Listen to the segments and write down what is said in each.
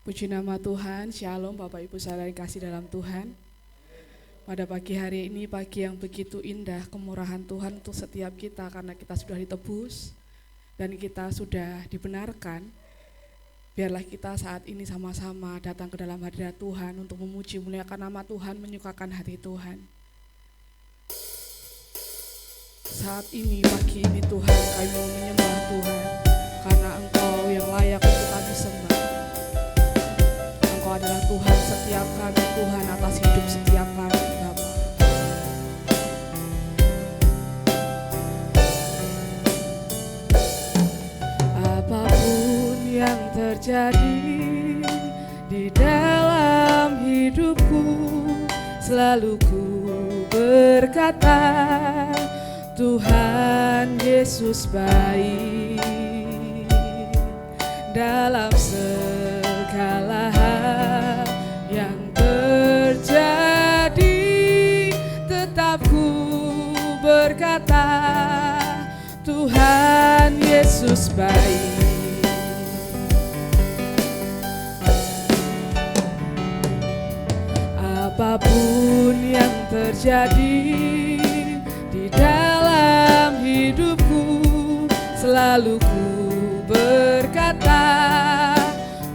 Puji nama Tuhan, Shalom Bapak Ibu saudara yang kasih dalam Tuhan. Pada pagi hari ini, pagi yang begitu indah, kemurahan Tuhan untuk setiap kita karena kita sudah ditebus dan kita sudah dibenarkan. Biarlah kita saat ini sama-sama datang ke dalam hadirat Tuhan untuk memuji muliakan nama Tuhan, menyukakan hati Tuhan. Saat ini, pagi ini Tuhan, kami mau menyembah Tuhan karena Engkau yang layak untuk kami sembah. Engkau adalah Tuhan setiap kami, Tuhan atas hidup setiap kami, Bapa. Apapun yang terjadi di dalam hidupku, selalu ku berkata, Tuhan Yesus baik dalam segala hal yang terjadi. Tetap ku berkata, Tuhan Yesus baik. Apapun yang terjadi di dalam hidupku, selalu ku berkata,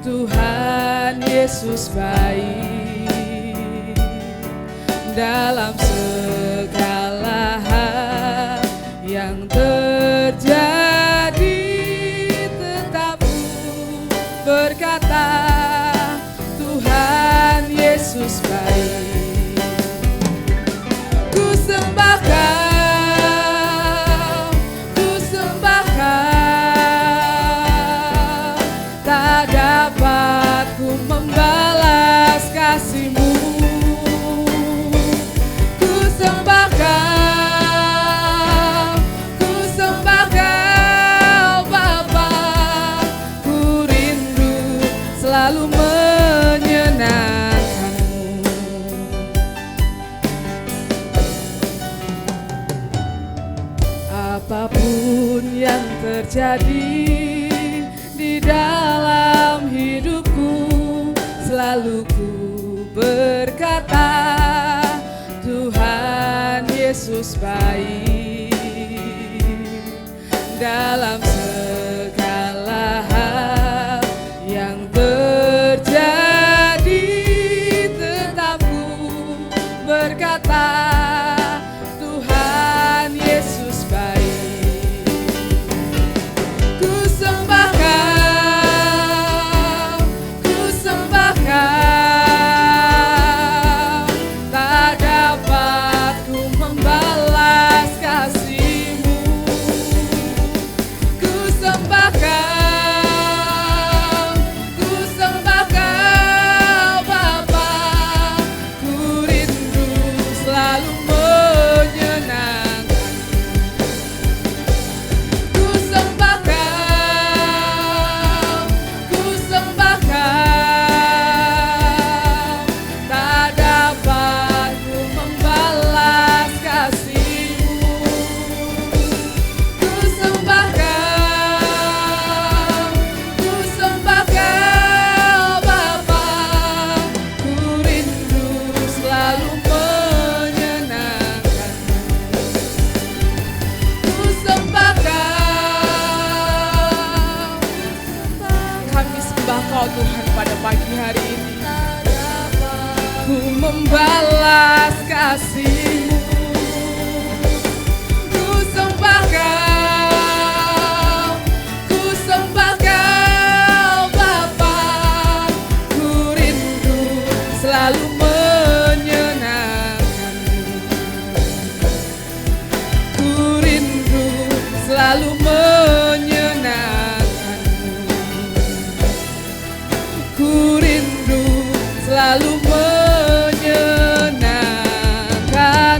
Tuhan Yesus baik dalam segala hal yang terjadi. Tetap ku berkata, Tuhan Yesus baik. Ku sembah Kau, ku sembah Kau, tak dapat ku membalas kasih-Mu. Ku sembah Kau, ku sembah Kau, Bapa. Ku rindu selalu menyenangkan-Mu. Apapun yang terjadi di dalam hidupku, selalu ku berkata, Tuhan Yesus baik dalam segala hal yang terjadi. Tetap ku berkata, Tuhan Yesus baik. Ku sembah Kau, ku sembah Kau, tak dapat ku membalas kasih-Mu. Ku sembah Kau, ku sembah Kau, Bapa. Ku rindu selalu menyenangkan. Ku sembah Kau, ku sembah Kau, tak dapat ku membalas kasih-Mu. Ku sembah Kau, ku sembah Kau, Bapa. Ku rindu selalu menyenangkan. Ku sembah Kau, kami sembah Kau Tuhan pada pagi hari ini. Ku membalas kasih-Mu. Ku sembah Kau, ku sembah Kau, Bapa. Ku rindu selalu menyenangkan-Mu. Ku rindu selalu menyenangkan-Mu. Ku rindu selalu menyenangkan.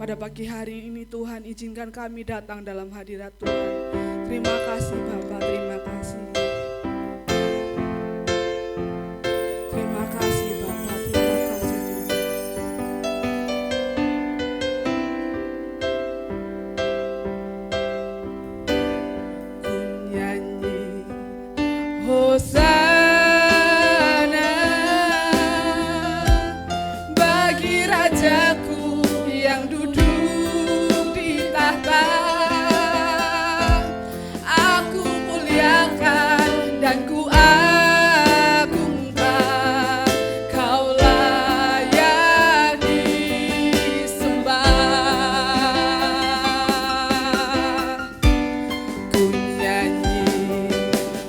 Pada pagi hari ini Tuhan, izinkan kami datang dalam hadirat Tuhan. Terima kasih Bapa, terima kasih. Terima kasih Bapa, terima kasih Tuhan. Ku nyanyi Hosana bagi Rajaku yang duduk di tahta. Aku muliakan dan ku agungkan, Kau layak disembah. Ku nyanyi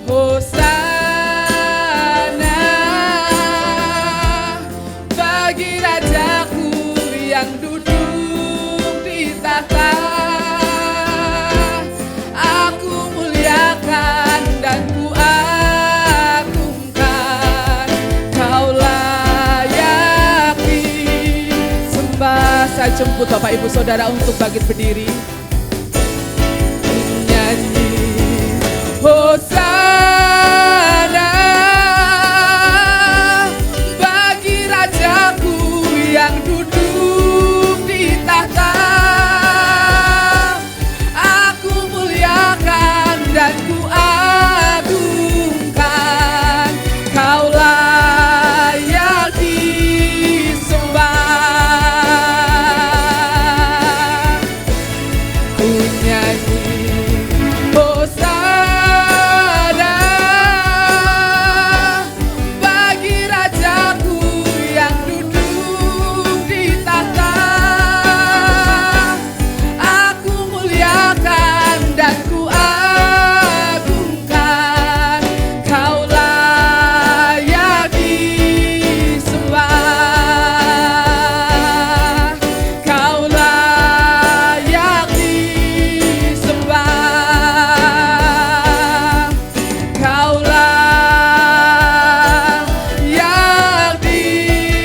Hosana bagi Rajaku yang duduk di tahta. Aku muliakan dan ku agungkan, Kau layak disembah. Saya jemput Bapak Ibu Saudara untuk bangkit berdiri. Nyanyi Hosana bagi Rajaku yang duduk di tahta. Aku muliakan dan ku agungkan, Kau layak disembah. Ku nyanyi Hosana bagi Rajaku yang duduk di tahta. Aku muliakan dan ku agungkan, Kau layak disembah. Kau layak disembah. Kau layak disembah.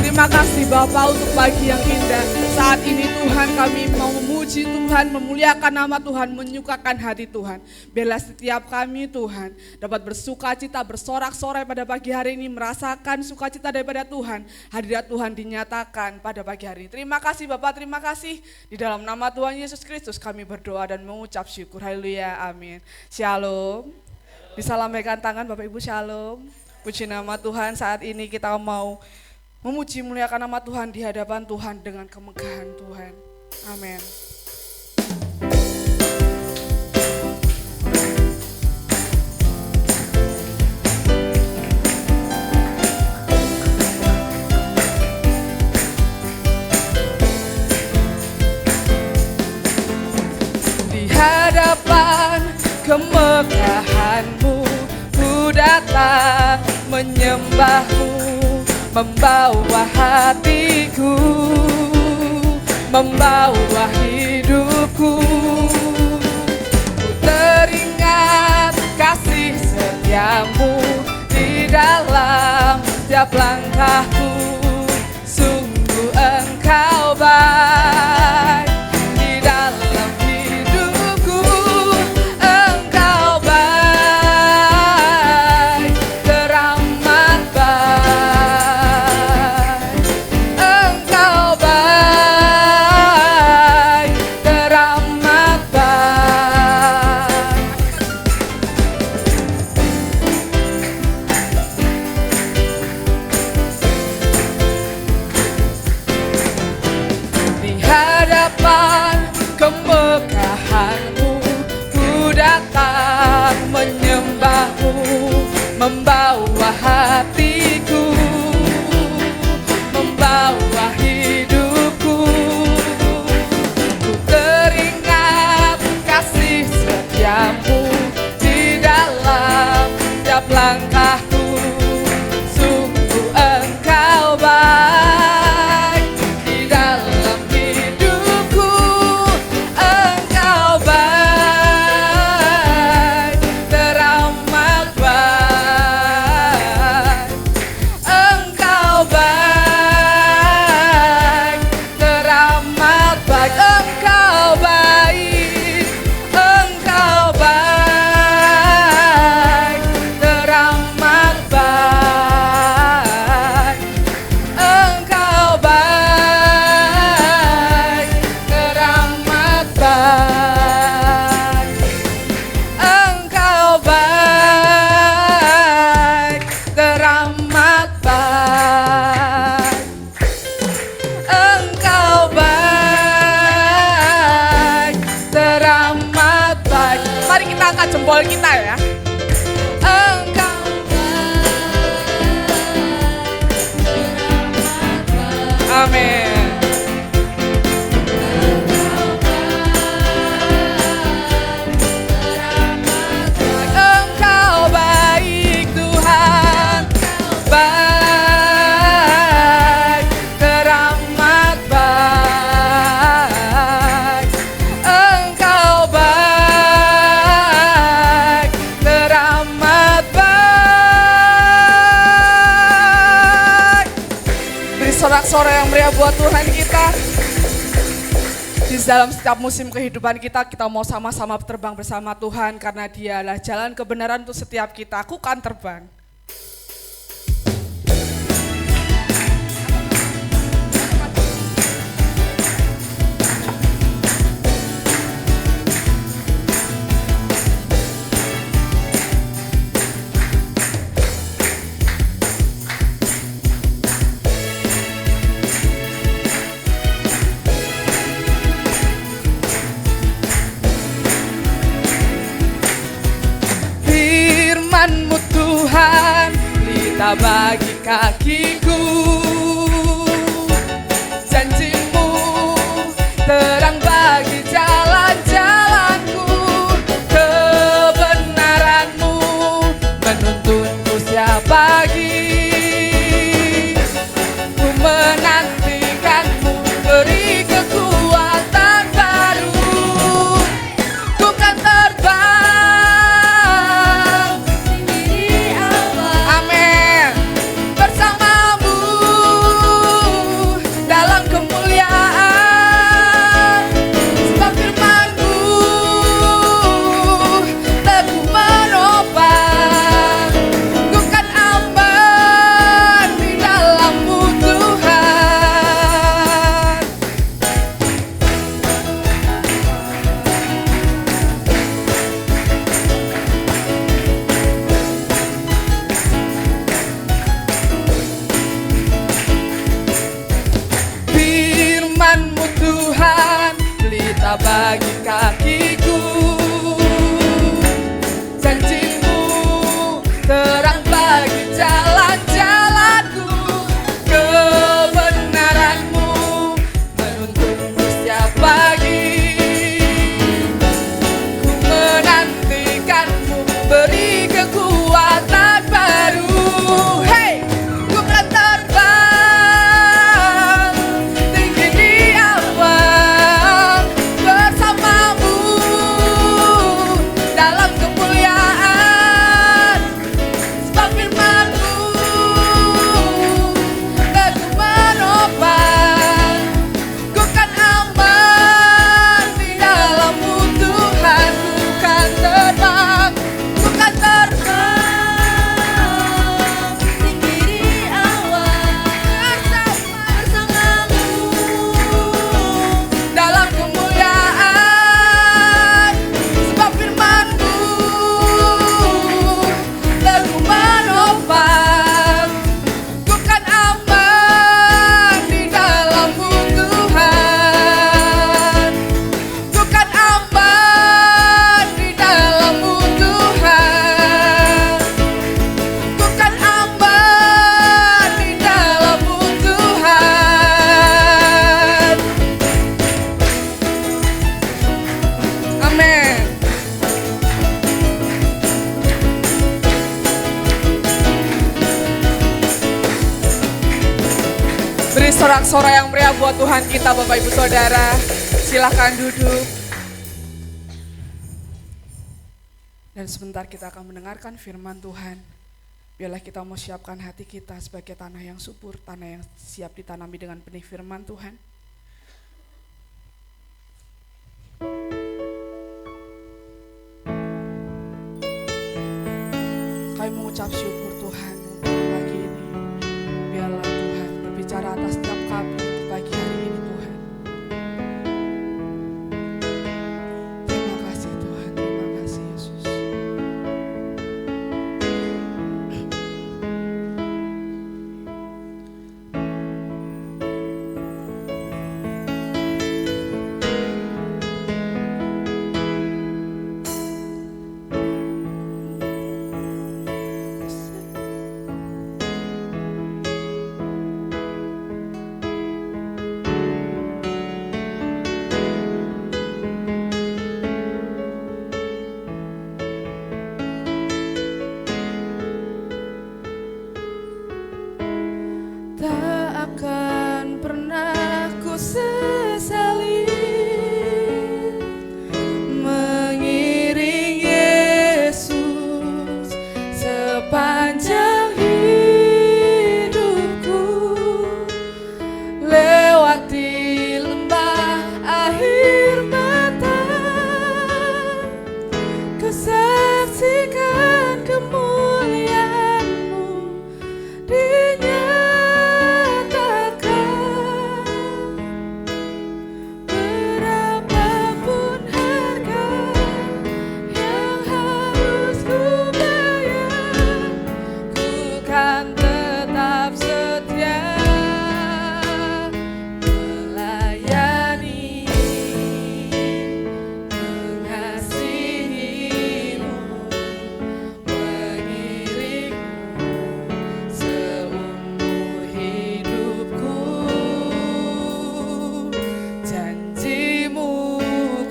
Terima kasih Bapa untuk pagi yang indah. Saat ini Tuhan, kami mau memuji Tuhan, memuliakan nama Tuhan, menyukakan hati Tuhan. Biarlah setiap kami Tuhan dapat bersukacita, bersorak-sorai pada pagi hari ini, merasakan sukacita daripada Tuhan. Hadirat Tuhan dinyatakan pada pagi hari ini. Terima kasih Bapak, terima kasih. Di dalam nama Tuhan Yesus Kristus kami berdoa dan mengucap syukur. Haleluya, amin. Shalom. Bisa lambaikan tangan Bapak Ibu, shalom. Puji nama Tuhan, saat ini kita mau memuji muliakan nama Tuhan di hadapan Tuhan dengan kemegahan Tuhan. Amin. Di hadapan kemegahan-Mu ku datang menyembah-Mu, membawa hatiku, membawa hidupku. Ku teringat kasih setia-Mu di dalam setiap langkahku. Sungguh Engkau baik di dalam hidupku. Engkau baik, teramat baik. Engkau baik, teramat baik. jempol kita ya. Engkau amin. Engkau baik Tuhan, baik, teramat baik. Engkau baik, teramat baik. Beri sorak-sorai yang meriah buat Tuhan kita. Di dalam setiap musim kehidupan kita mau sama-sama terbang bersama Tuhan karena Dialah jalan kebenaran untuk setiap kita. Aku kan terbang. Firman-Mu Tuhan, pelita bagi kakiku. Janji-Mu terang bagi jalan-jalanku. Kebenaran-Mu menuntunku setiap pagi. Ku menantikan-Mu, beri kekuatan baru. Ku kan terbang bagi kakiku. Janji-Mu terang bagi jalan-jalanku. Kebenaran-Mu menuntunku setiap pagi. Ku menantikan-Mu, beri kekuatan baru. Hey, ku kan terbang tinggi di awan bersamamu dalam kemuliaan. Sebab firman-Mu teguh menopang. Ku kan aman di dalam-Mu Tuhan. Ku kan terbang, ku kan terbang tinggi di awan bersamamu dalam kemuliaan. Sebab firman-Mu teguh menopang. Ku kan aman di dalam-Mu Tuhan. Ku kan aman di dalam-Mu Tuhan. Ku kan aman di dalam-Mu Tuhan. Amin. Beri sorak-sorai yang meriah buat Tuhan kita, Bapak Ibu Saudara. Silakan duduk. Dan sebentar kita akan mendengarkan firman Tuhan. Biarlah kita mau siapkan hati kita sebagai tanah yang subur, tanah yang siap ditanami dengan benih firman Tuhan. Kami mengucap syukur Tuhan untuk pagi ini. Biarlah Tuhan berbicara atas setiap kami untuk pagi hari ini Tuhan. Terima kasih Tuhan, terima kasih Yesus.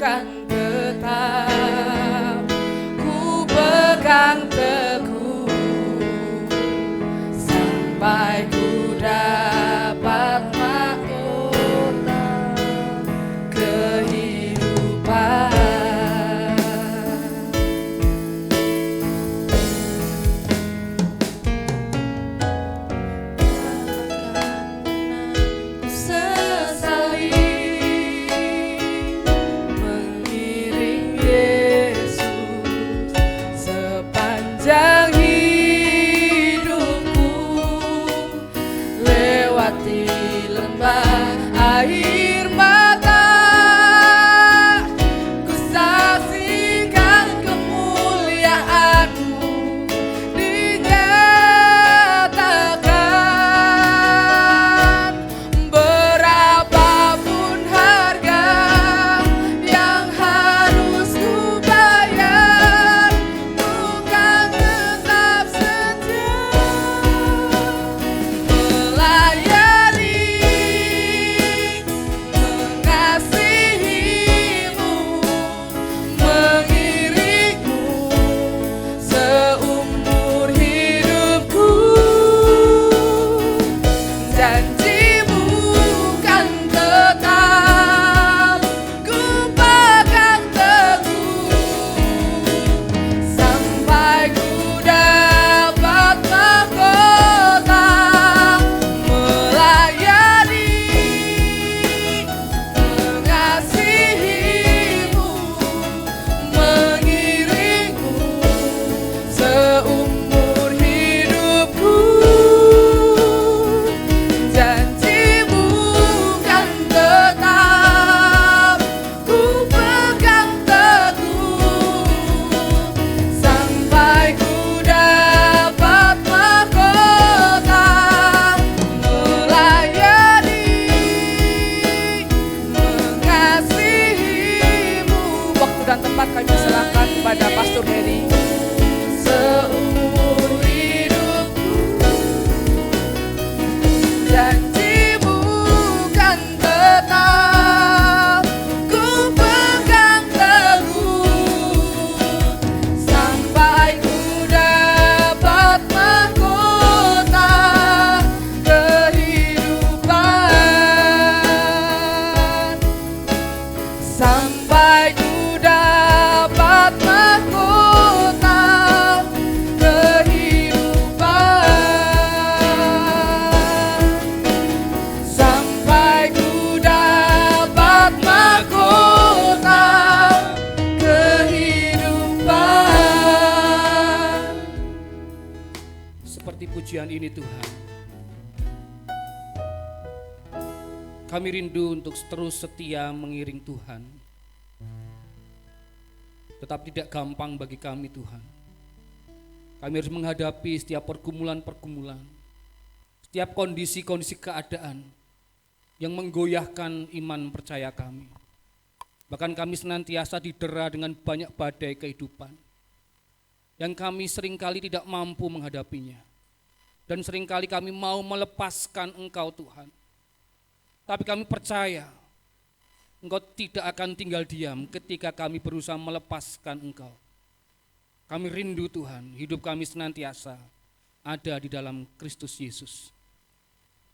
kan tetap ku pegang teguh sampai ku dapat mahkota kehidupan. Sepanjang hidupku lewati lembah air mata, ku saksikan kemuliaan-Mu dinyatakan. Berapapun harga yang harus ku bayar, kami serahkan kepada Pastor Heri. Seumur hidupku janji-Mu kan tetap ku pegang teguh sampai ku dapat mahkota kehidupan. Sampai ku dapat mahkota kehidupan. Sampai ku dapat mahkota kehidupan. Seperti pujian ini Tuhan, kami rindu untuk terus setia mengiring Tuhan. Tetap tidak gampang bagi kami Tuhan. Kami harus menghadapi setiap pergumulan-pergumulan, setiap kondisi-kondisi keadaan yang menggoyahkan iman percaya kami. Bahkan kami senantiasa didera dengan banyak badai kehidupan yang kami seringkali tidak mampu menghadapinya. Dan seringkali kami mau melepaskan Engkau Tuhan. Tapi kami percaya Engkau tidak akan tinggal diam ketika kami berusaha melepaskan Engkau. Kami rindu Tuhan, hidup kami senantiasa ada di dalam Kristus Yesus.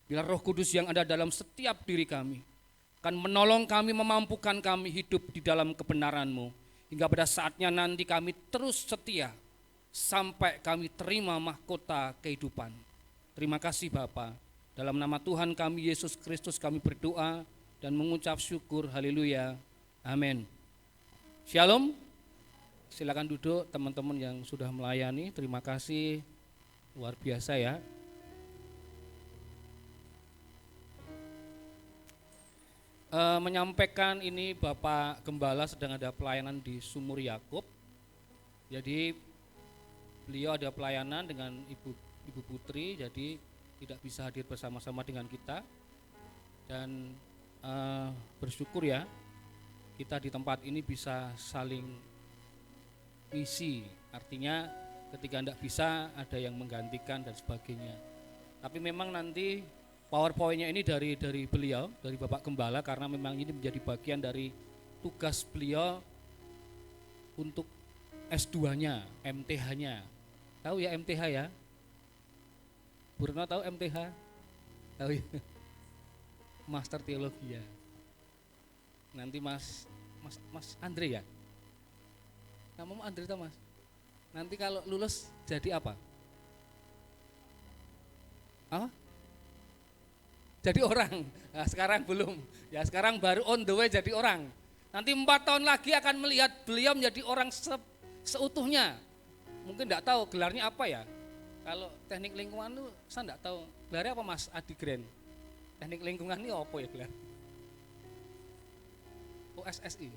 Bila Roh Kudus yang ada dalam setiap diri kami akan menolong kami, memampukan kami hidup di dalam kebenaran-Mu. Hingga pada saatnya nanti kami terus setia sampai kami terima mahkota kehidupan. Terima kasih Bapa. Dalam nama Tuhan kami Yesus Kristus kami berdoa dan mengucap syukur, haleluya, amin. Shalom, silakan duduk teman-teman yang sudah melayani, terima kasih, luar biasa ya. Menyampaikan ini Bapak Gembala sedang ada pelayanan di Sumur Yakub, jadi beliau ada pelayanan dengan Ibu Putri, jadi tidak bisa hadir bersama-sama dengan kita. Dan bersyukur ya kita di tempat ini bisa saling isi, artinya ketika tidak bisa ada yang menggantikan dan sebagainya. Tapi memang nanti PowerPoint-nya ini dari beliau, dari Bapak Gembala, karena memang ini menjadi bagian dari tugas beliau untuk S2-nya, MTH-nya. Tahu ya MTH ya? Bu Retno tahu MTH? Tahu ya? Master Teologi ya. Nanti Mas Andre ya? Namamu Andre tau Mas? Nanti kalau lulus jadi apa? Apa? Jadi orang. Nah, sekarang belum. Ya sekarang baru on the way jadi orang. Nanti 4 tahun lagi akan melihat beliau menjadi orang seutuhnya. Mungkin enggak tahu gelarnya apa ya. Kalau teknik lingkungan itu saya enggak tahu. Gelarnya apa Mas Adi Gren? Teknik lingkungan ini apa ya gelar? OSSI.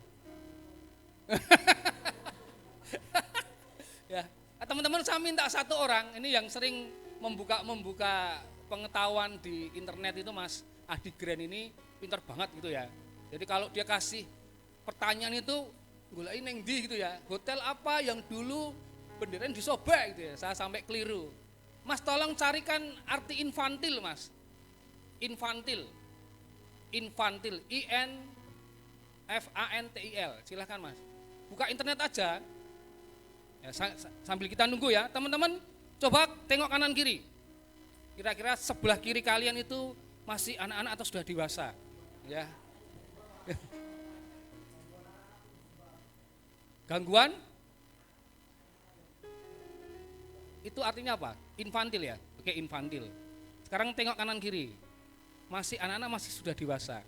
Ya, teman-teman saya minta satu orang ini yang sering membuka pengetahuan di internet itu Mas Adi Gren ini pintar banget gitu ya. Jadi kalau dia kasih pertanyaan itu gulain neng di gitu ya. Hotel apa yang dulu benderanya disobek gitu ya. Saya sampai keliru. Mas tolong carikan arti infantil Mas. Infantil. Infantil. INFANTIL. Silahkan Mas. Buka internet aja. Ya, sambil kita nunggu ya, teman-teman coba tengok kanan kiri. Kira-kira sebelah kiri kalian itu masih anak-anak atau sudah dewasa? Ya. Gangguan? Itu artinya apa? Infantil ya? Oke, infantil. Sekarang tengok kanan kiri. Masih anak-anak masih sudah dewasa.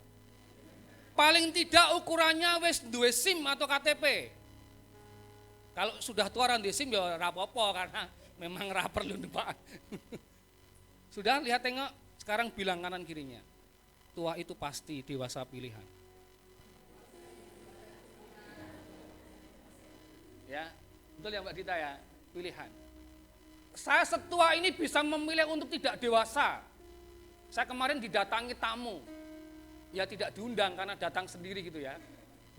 Paling tidak ukurannya wis duwe SIM atau KTP. Kalau sudah tua orang di SIM ya rapopo karena memang raper lu Pak. Sudah lihat tengok, sekarang bilang kanan kirinya. Tua itu pasti dewasa pilihan. Ya, betul ya Mbak Dita ya, pilihan. Saya setua ini bisa memilih untuk tidak dewasa. Saya kemarin didatangi tamu. Ya tidak diundang karena datang sendiri gitu ya.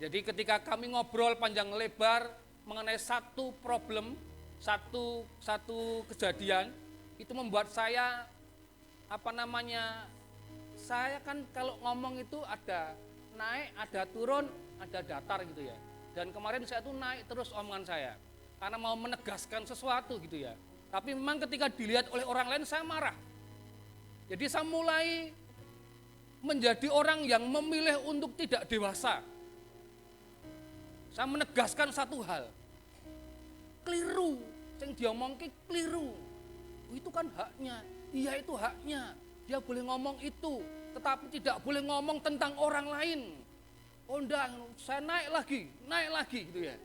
Jadi ketika kami ngobrol panjang lebar mengenai satu problem, satu kejadian, itu membuat saya saya kan kalau ngomong itu ada naik, ada turun, ada datar gitu ya. Dan kemarin saya tuh naik terus omongan saya, karena mau menegaskan sesuatu gitu ya. Tapi memang ketika dilihat oleh orang lain saya marah. Jadi saya mulai menjadi orang yang memilih untuk tidak dewasa. Saya menegaskan satu hal, keliru, yang dia ngomongin keliru, itu kan haknya, iya itu haknya, dia boleh ngomong itu, tetapi tidak boleh ngomong tentang orang lain. Undang, saya naik lagi gitu ya.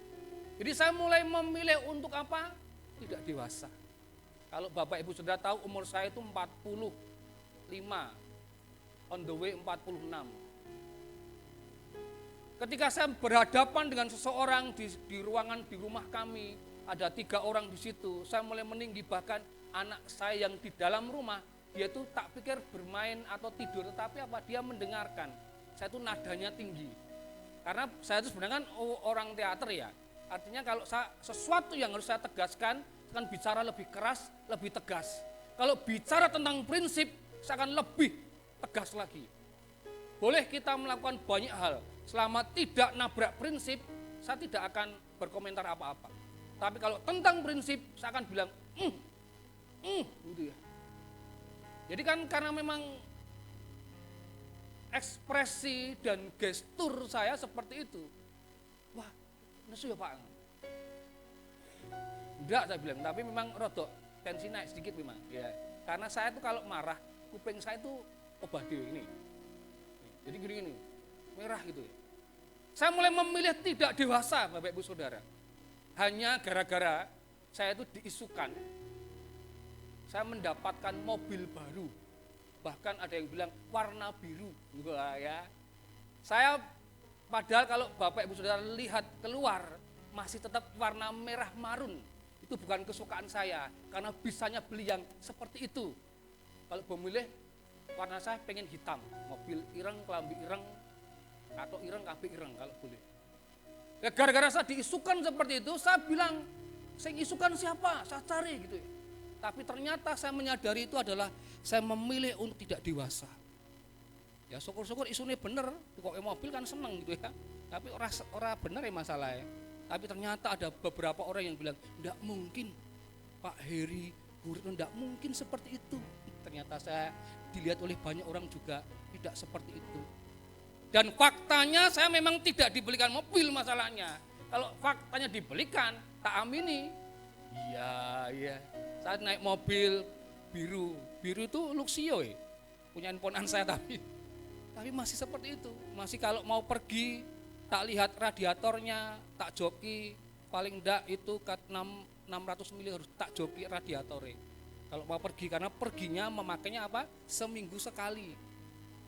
Jadi saya mulai memilih untuk apa? Tidak dewasa. Kalau Bapak Ibu sudah tahu umur saya itu 45, on the way 46. Ketika saya berhadapan dengan seseorang di ruangan di rumah kami, ada 3 orang di situ, saya mulai meninggi, bahkan anak saya yang di dalam rumah, dia itu tak pikir bermain atau tidur, tetapi apa? Dia mendengarkan. Saya itu nadanya tinggi. Karena saya itu sebenarnya kan orang teater ya. Artinya kalau sesuatu yang harus saya tegaskan, saya akan bicara lebih keras, lebih tegas. Kalau bicara tentang prinsip, saya akan lebih tegas lagi. Boleh kita melakukan banyak hal, selama tidak nabrak prinsip, saya tidak akan berkomentar apa-apa. Tapi kalau tentang prinsip, saya akan bilang, gitu ya. Jadi kan karena memang ekspresi dan gestur saya seperti itu. Wah, nesu ya Pak. Enggak saya bilang, tapi memang rodok tensi naik sedikit memang. Ya, karena saya tuh kalau marah, kuping saya tuh obah dewe ini. Jadi gini, merah gitu ya. Saya mulai memilih tidak dewasa Bapak Ibu Saudara. Hanya gara-gara saya itu diisukan, saya mendapatkan mobil baru. Bahkan ada yang bilang warna biru. Wah, ya. Saya padahal kalau Bapak Ibu Saudara lihat keluar, masih tetap warna merah marun. Itu bukan kesukaan saya, karena bisanya beli yang seperti itu. Kalau memilih, warna saya pengen hitam, mobil ireng, kelambi ireng, atau ireng, kabeh ireng kalau boleh. Ya, gara-gara saya diisukan seperti itu, saya bilang, saya isukan siapa? Saya cari gitu ya. Tapi ternyata saya menyadari itu adalah saya memilih untuk tidak dewasa. Ya syukur-syukur isunya bener, kok mobil kan seneng gitu ya. Tapi orang benar ya masalahnya. Tapi ternyata ada beberapa orang yang bilang, enggak mungkin Pak Heri Guritno, enggak mungkin seperti itu. Ternyata saya dilihat oleh banyak orang juga tidak seperti itu. Dan faktanya saya memang tidak dibelikan mobil masalahnya. Kalau faktanya dibelikan, tak amini. Iya. Saya naik mobil biru itu Luxio ya. Punya handphonaan saya tapi masih seperti itu. Masih kalau mau pergi tak lihat radiatornya, tak joki paling enggak itu 600 mili harus tak joki radiatornya. Kalau mau pergi, karena perginya memakainya apa? Seminggu sekali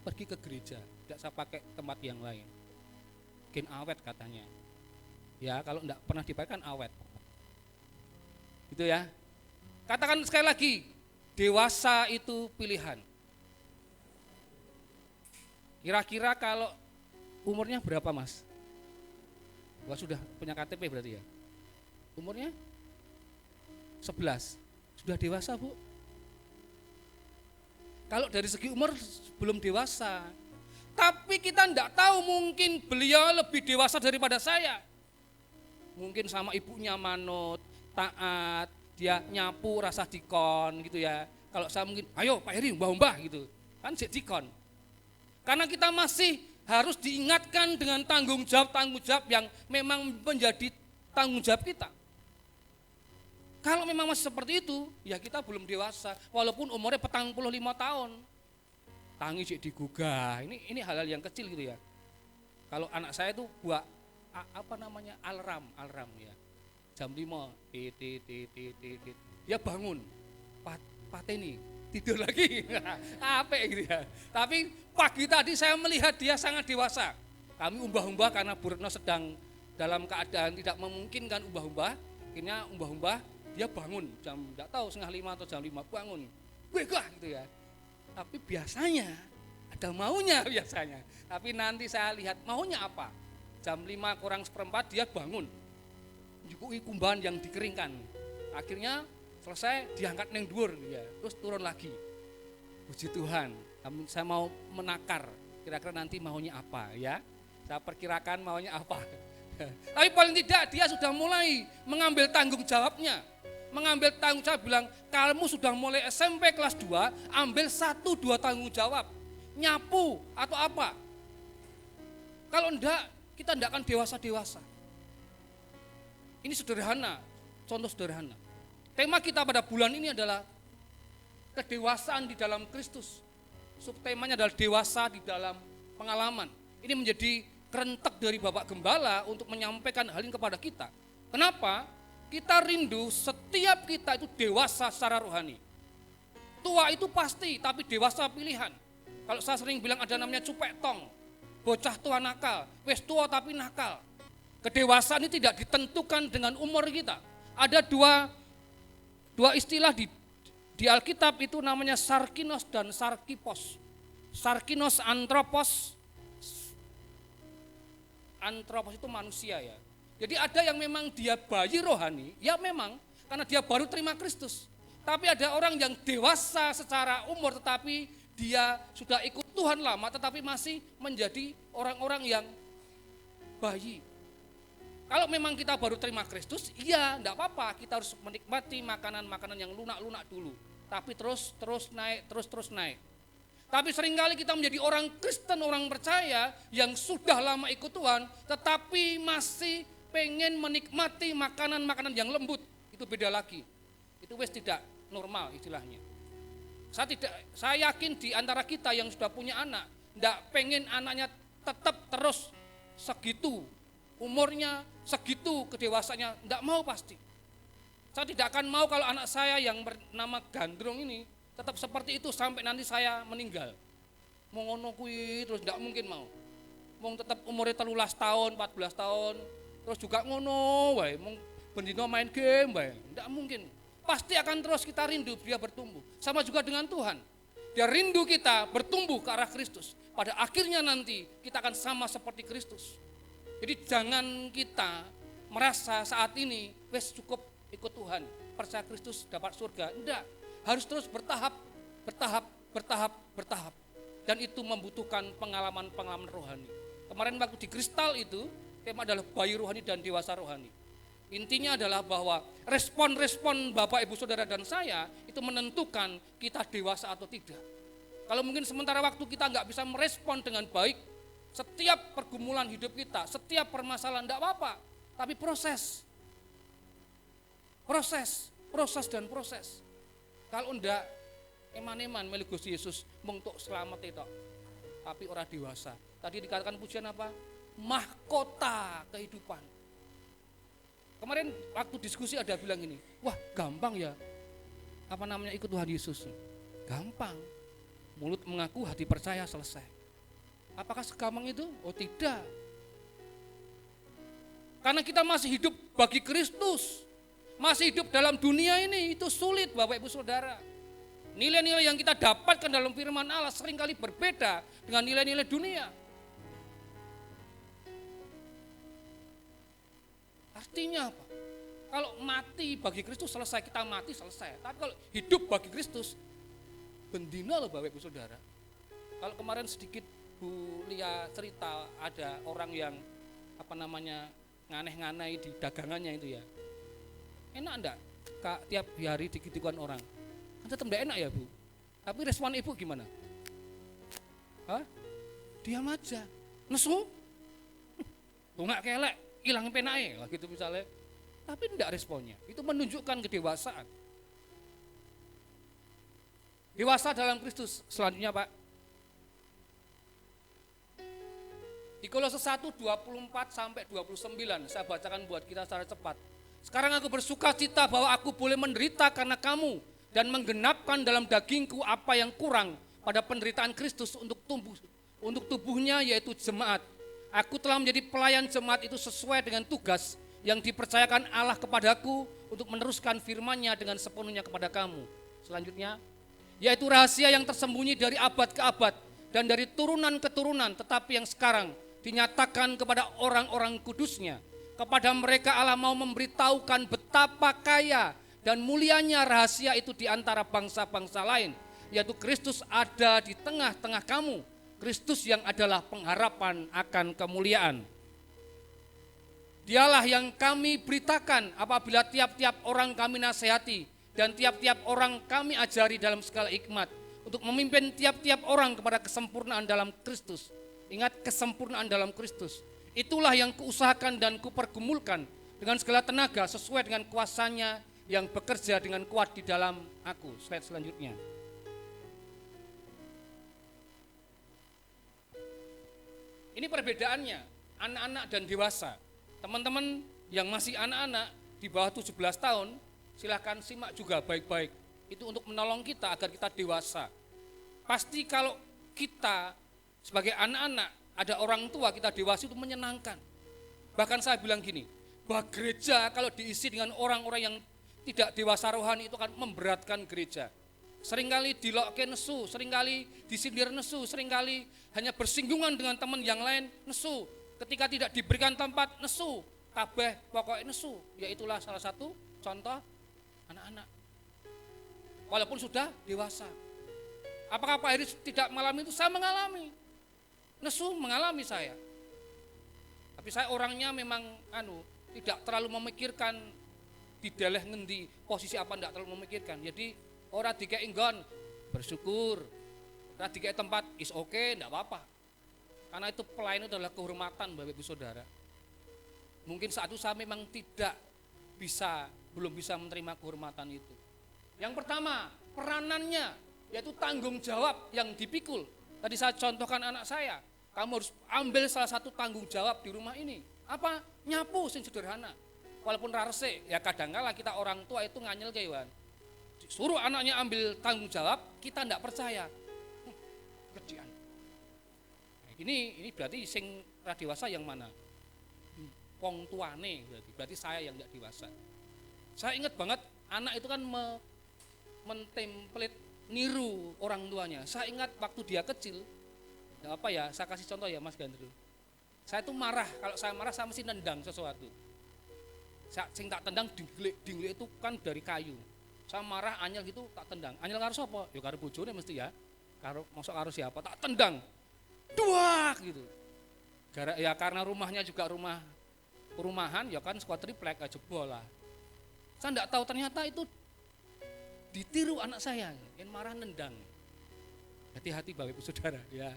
pergi ke gereja, tidak saya pakai tempat yang lain. Mungkin awet katanya. Ya kalau enggak pernah dipakai kan awet. Itu ya. Katakan sekali lagi, dewasa itu pilihan. Kira-kira kalau umurnya berapa mas? Wah sudah punya KTP berarti ya? Umurnya 11, sudah dewasa bu? Kalau dari segi umur belum dewasa, tapi kita enggak tahu, mungkin beliau lebih dewasa daripada saya. Mungkin sama ibunya manut, taat, dia nyapu rasa dikon gitu ya. Kalau saya mungkin, ayo Pak Heri mbah-mbah gitu, kan jadi dikon. Karena kita masih harus diingatkan dengan tanggung jawab yang memang menjadi tanggung jawab kita. Kalau memang masih seperti itu, ya kita belum dewasa, walaupun umurnya 45 tahun. Tangi cek digugah, ini hal-hal yang kecil gitu ya. Kalau anak saya itu buat alarm ya. Jam 5, dia bangun, pateni, tidur lagi, apa gitu ya. Tapi pagi tadi saya melihat dia sangat dewasa. Kami umbah-umbah karena Bu Retno sedang dalam keadaan tidak memungkinkan umbah-umbah. Akhirnya umbah-umbah, dia bangun jam enggak tahu 4:30 atau jam 5 bangun. Wegah gitu ya. Tapi biasanya ada maunya biasanya. Tapi nanti saya lihat maunya apa. Jam 5 kurang seperempat dia bangun. Jukui kumbahan yang dikeringkan. Akhirnya selesai diangkat neng dhuwur ya, terus turun lagi. Puji Tuhan. Saya mau menakar kira-kira nanti maunya apa ya. Saya perkirakan maunya apa. Tapi paling tidak dia sudah mulai mengambil tanggung jawabnya. Mengambil tanggung jawab, bilang kamu sudah mulai SMP kelas 2, ambil 1-2 tanggung jawab. Nyapu atau apa. Kalau enggak, kita enggak akan dewasa-dewasa. Ini sederhana, contoh sederhana. Tema kita pada bulan ini adalah kedewasaan di dalam Kristus. Subtemanya adalah dewasa di dalam pengalaman. Ini menjadi kerentek dari Bapak Gembala untuk menyampaikan hal ini kepada kita. Kenapa? Kita rindu setiap kita itu dewasa secara rohani. Tua itu pasti, tapi dewasa pilihan. Kalau saya sering bilang ada namanya cupek tong, bocah tua nakal, wes tua tapi nakal. Kedewasaan ini tidak ditentukan dengan umur kita. Ada dua istilah di Alkitab itu namanya sarkinos dan sarkipos. Sarkinos antropos itu manusia ya. Jadi ada yang memang dia bayi rohani, ya memang karena dia baru terima Kristus. Tapi ada orang yang dewasa secara umur tetapi dia sudah ikut Tuhan lama tetapi masih menjadi orang-orang yang bayi. Kalau memang kita baru terima Kristus, iya enggak apa-apa, kita harus menikmati makanan-makanan yang lunak-lunak dulu. Tapi terus naik. Tapi seringkali kita menjadi orang Kristen, orang percaya yang sudah lama ikut Tuhan, tetapi masih pengen menikmati makanan-makanan yang lembut. Itu beda lagi. Itu wes tidak normal istilahnya. Saya yakin di antara kita yang sudah punya anak, enggak pengen anaknya tetap terus segitu umurnya, segitu kedewasanya, enggak mau pasti. Saya tidak akan mau kalau anak saya yang bernama Gandrung ini tetap seperti itu sampai nanti saya meninggal. Mau ngono kuwi terus enggak mungkin mau. Mau tetap umurnya 13 tahun, 14 tahun, terus juga ngono wae, mau bendino main game wae, enggak mungkin. Pasti akan terus kita rindu dia bertumbuh. Sama juga dengan Tuhan. Dia rindu kita bertumbuh ke arah Kristus. Pada akhirnya nanti kita akan sama seperti Kristus. Jadi jangan kita merasa saat ini wes cukup ikut Tuhan, percaya Kristus dapat surga. Enggak, harus terus bertahap. Dan itu membutuhkan pengalaman-pengalaman rohani. Kemarin waktu di Kristal itu, tema adalah bayi rohani dan dewasa rohani. Intinya adalah bahwa respon-respon Bapak, Ibu, Saudara, dan saya itu menentukan kita dewasa atau tidak. Kalau mungkin sementara waktu kita nggak bisa merespon dengan baik, setiap pergumulan hidup kita, setiap permasalahan tidak apa-apa. Tapi proses dan proses. Kalau enggak, eman-eman milik Gusti Yesus untuk selamat itu, tapi orang dewasa. Tadi dikatakan pujian apa? Mahkota kehidupan. Kemarin waktu diskusi ada bilang ini, wah gampang ya, ikut Tuhan Yesus. Gampang, mulut mengaku, hati percaya, selesai. Apakah segampang itu? Oh tidak. Karena kita masih hidup bagi Kristus, masih hidup dalam dunia ini, itu sulit Bapak, Ibu, Saudara. Nilai-nilai yang kita dapatkan dalam firman Allah seringkali berbeda dengan nilai-nilai dunia. Artinya apa? Kalau mati bagi Kristus selesai, kita mati selesai. Tapi kalau hidup bagi Kristus, bendina loh Bapak, Ibu, Saudara. Kalau kemarin sedikit Bu Lia cerita ada orang yang nganeh-nganai di dagangannya itu ya. Enak enggak? Kak, tiap hari dikit-dikitan orang. Kan tetap enggak enak ya Bu. Tapi respon Ibu gimana? Hah? Diam aja. Nesu? Tungak kelek, hilang penake gitu misalnya. Tapi enggak responnya. Itu menunjukkan kedewasaan. Dewasa dalam Kristus. Selanjutnya Pak. Di Kolose 1, 24 sampai 29, saya bacakan buat kita secara cepat. Sekarang aku bersuka cita bahwa aku boleh menderita karena kamu dan menggenapkan dalam dagingku apa yang kurang pada penderitaan Kristus untuk tubuhnya yaitu jemaat. Aku telah menjadi pelayan jemaat itu sesuai dengan tugas yang dipercayakan Allah kepadaku untuk meneruskan firman-Nya dengan sepenuhnya kepada kamu. Selanjutnya, yaitu rahasia yang tersembunyi dari abad ke abad dan dari turunan ke turunan, tetapi yang sekarang dinyatakan kepada orang-orang kudusnya. Kepada mereka Allah mau memberitahukan betapa kaya dan mulianya rahasia itu di antara bangsa-bangsa lain, yaitu Kristus ada di tengah-tengah kamu, Kristus yang adalah pengharapan akan kemuliaan. Dialah yang kami beritakan apabila tiap-tiap orang kami nasihati dan tiap-tiap orang kami ajari dalam segala hikmat, untuk memimpin tiap-tiap orang kepada kesempurnaan dalam Kristus. Ingat, kesempurnaan dalam Kristus. Itulah yang kuusahakan dan kupergumulkan dengan segala tenaga sesuai dengan kuasanya yang bekerja dengan kuat di dalam aku. Slide selanjutnya. Ini perbedaannya, anak-anak dan dewasa. Teman-teman yang masih anak-anak di bawah 17 tahun, silahkan simak juga baik-baik. Itu untuk menolong kita agar kita dewasa. Pasti kalau kita sebagai anak-anak, ada orang tua kita dewasa itu menyenangkan. Bahkan saya bilang gini, bahwa gereja kalau diisi dengan orang-orang yang tidak dewasa rohani itu akan memberatkan gereja. Seringkali dilokke nesu, seringkali disindir nesu, seringkali hanya bersinggungan dengan teman yang lain nesu. Ketika tidak diberikan tempat nesu, kabeh pokoknya nesu. Ya itulah salah satu contoh anak-anak. Walaupun sudah dewasa. Apakah Pak Heri tidak mengalami itu? Saya mengalami. Nesu mengalami saya. Tapi saya orangnya memang tidak terlalu memikirkan di deleh ngendi posisi apa, tidak terlalu memikirkan. Jadi orang dikei nggon bersyukur, orang dikei tempat is okay, tidak apa-apa. Karena itu pelayan itu adalah kehormatan Bapak Ibu Saudara. Mungkin saat itu saya memang belum bisa menerima kehormatan itu. Yang pertama, peranannya yaitu tanggung jawab yang dipikul. Tadi saya contohkan anak saya, kamu harus ambil salah satu tanggung jawab di rumah ini. Apa? Nyapu sing sederhana. Walaupun rarse, ya kadang-kala kita orang tua itu nganyel kewan. Suruh anaknya ambil tanggung jawab, kita tidak percaya. Kerjaan. Ini berarti sing dewasa yang mana? Wong tuane berarti saya yang tidak dewasa. Saya ingat banget anak itu kan mentemplate niru orang tuanya. Saya ingat waktu dia kecil, saya kasih contoh ya Mas Gandru. Saya tuh marah, kalau saya marah saya mesti nendang sesuatu. Sing tak tendang dinglik itu kan dari kayu. Saya marah anyel gitu tak tendang. Anyel karo sapa? Ya karo bojone mesti ya. Mosok karo siapa? Tak tendang. Duak gitu. Karena rumahnya juga rumahan, ya kan squad triplek aja jebol lah. Saya enggak tahu ternyata itu ditiru anak saya, yang marah nendang. Hati-hati Bapak Ibu Saudara ya.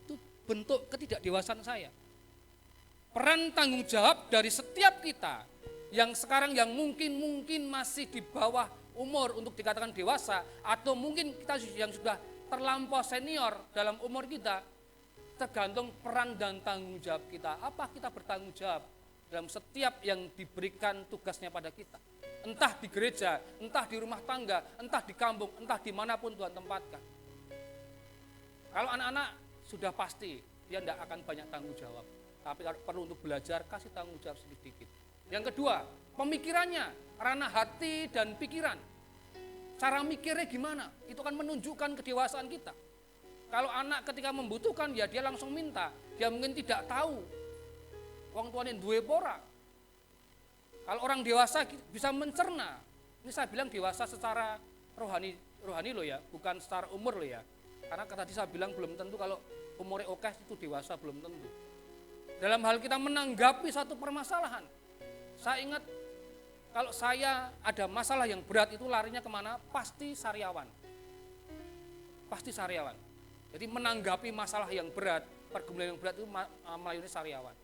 Itu bentuk ketidakdewasaan saya. Peran tanggung jawab dari setiap kita yang sekarang yang mungkin masih di bawah umur untuk dikatakan dewasa, atau mungkin kita yang sudah terlampau senior dalam umur kita, tergantung peran dan tanggung jawab kita. Apa kita bertanggung jawab dalam setiap yang diberikan tugasnya pada kita, entah di gereja, entah di rumah tangga, entah di kampung, entah dimanapun Tuhan tempatkan. Kalau anak-anak sudah pasti dia tidak akan banyak tanggung jawab, tapi perlu untuk belajar, kasih tanggung jawab sedikit. Yang kedua, pemikirannya, ranah hati dan pikiran. Cara mikirnya gimana? Itu kan menunjukkan kedewasaan kita. Kalau anak ketika membutuhkan, ya dia langsung minta. Dia mungkin tidak tahu wong tuane duwe pora. Kalau orang dewasa bisa mencerna. Ini saya bilang dewasa secara rohani loh ya, bukan secara umur loh ya. Karena tadi saya bilang belum tentu kalau umurnya oke itu dewasa, belum tentu. Dalam hal kita menanggapi satu permasalahan. Saya ingat kalau saya ada masalah yang berat itu larinya kemana? Pasti sariawan. Pasti sariawan. Jadi menanggapi masalah yang berat, pergumulan yang berat itu melayani sariawan.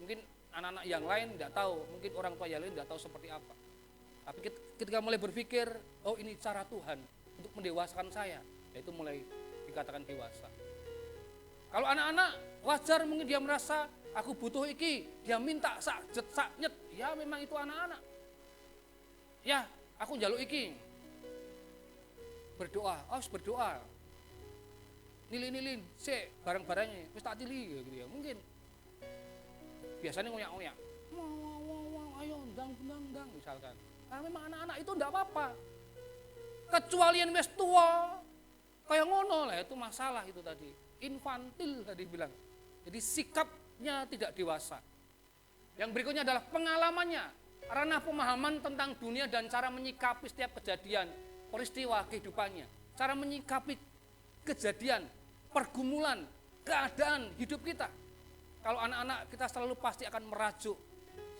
Mungkin anak-anak yang lain tidak tahu, mungkin orang tua yang lain tidak tahu seperti apa. Tapi ketika mulai berpikir, oh ini cara Tuhan untuk mendewasakan saya, yaitu mulai dikatakan dewasa. Kalau anak-anak wajar mungkin dia merasa aku butuh iki, dia minta sak nyet, ya memang itu anak-anak. Ya, aku njaluk iki. Berdoa, harus berdoa. Nilin, sik barang-barangnya, wis tak tili gitu ya. Mungkin biasanya ngoyak-ngoyak. Ayo ndang misalkan. Nah, memang anak-anak itu enggak apa-apa. Kecuali yang wis tua, kayak ngono lah, itu masalah itu tadi. Infantil tadi bilang. Jadi sikapnya tidak dewasa. Yang berikutnya adalah pengalamannya, ranah pemahaman tentang dunia dan cara menyikapi setiap kejadian, peristiwa kehidupannya. Cara menyikapi kejadian, pergumulan, keadaan hidup kita. Kalau anak-anak kita selalu pasti akan merajuk,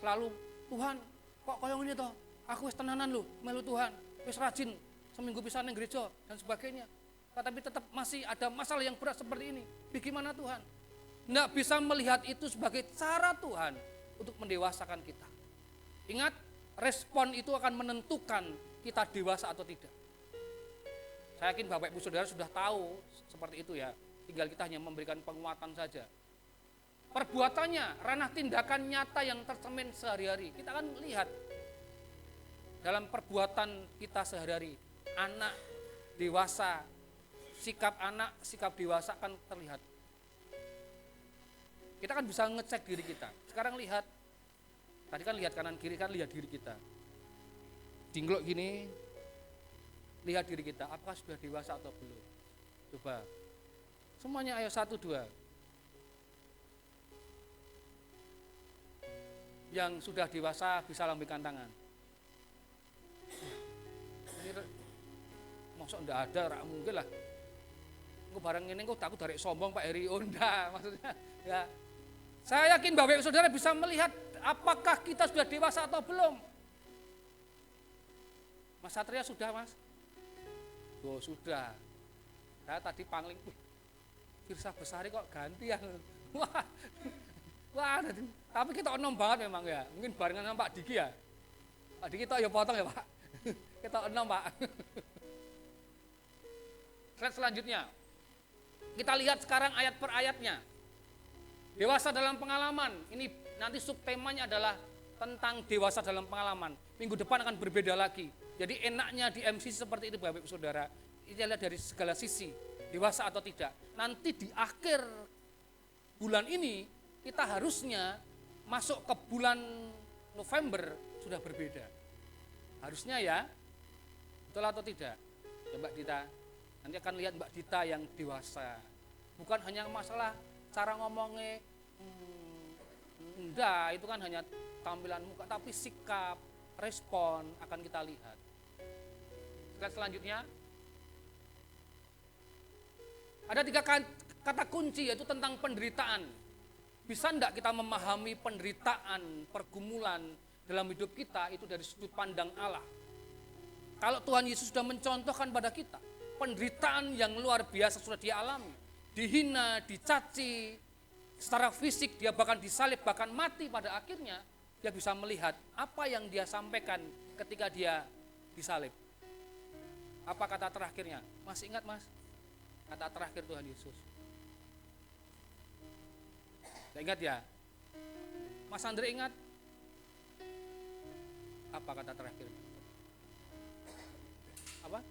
selalu Tuhan kok koyo ngene to? Aku wis tenanan lho, melu Tuhan, wis rajin seminggu pisan ning gereja dan sebagainya. Tetapi tetap masih ada masalah yang berat seperti ini. Bagaimana Tuhan? Tidak bisa melihat itu sebagai cara Tuhan untuk mendewasakan kita. Ingat, respon itu akan menentukan kita dewasa atau tidak. Saya yakin Bapak Ibu Saudara sudah tahu seperti itu ya. Tinggal kita hanya memberikan penguatan saja. Perbuatannya, ranah tindakan nyata yang tercermin sehari-hari. Kita akan lihat dalam perbuatan kita sehari-hari. Anak, dewasa, sikap anak, sikap dewasa akan terlihat. Kita kan bisa ngecek diri kita. Sekarang lihat, tadi kan lihat kanan kiri, kan lihat diri kita. Dinglok gini, lihat diri kita, apakah sudah dewasa atau belum. Coba, semuanya ayo 1, 2. Yang sudah dewasa bisa lambaikan tangan. Ini maksud enggak ada, rak mungkin lah. Engko barang ini kok takut dari sombong Pak Heri Onda maksudnya. Ya. Saya yakin Bapak Ibu Saudara bisa melihat apakah kita sudah dewasa atau belum. Mas Satria sudah, Mas? Oh, sudah. Saya tadi pangling, Firsa Besari kok ganti ya. Wah, tapi kita enom banget memang ya. Mungkin barengan sama Pak Diki ya. Pak Diki tak ya potong ya Pak. Kita enom Pak. Slide selanjutnya. Kita lihat sekarang ayat per ayatnya. Dewasa dalam pengalaman. Ini nanti subtemanya adalah tentang dewasa dalam pengalaman. Minggu depan akan berbeda lagi. Jadi enaknya di MC seperti itu Bapak Ibu Saudara. Ini adalah dari segala sisi. Dewasa atau tidak. Nanti di akhir bulan ini kita harusnya masuk ke bulan November sudah berbeda. Harusnya ya, betul atau tidak? Ya Mbak Dita, nanti akan lihat Mbak Dita yang dewasa. Bukan hanya masalah cara ngomongnya, enggak, itu kan hanya tampilan muka, tapi sikap, respon akan kita lihat. Slide selanjutnya. Ada 3 kata kunci yaitu tentang penderitaan. Bisa enggak kita memahami penderitaan, pergumulan dalam hidup kita itu dari sudut pandang Allah? Kalau Tuhan Yesus sudah mencontohkan pada kita, penderitaan yang luar biasa sudah dia alami. Dihina, dicaci, secara fisik dia bahkan disalib, bahkan mati pada akhirnya, dia bisa melihat apa yang dia sampaikan ketika dia disalib. Apa kata terakhirnya? Masih ingat mas? Kata terakhir Tuhan Yesus. Tidak ingat ya? Mas Andre ingat? Apa kata terakhir? Apa?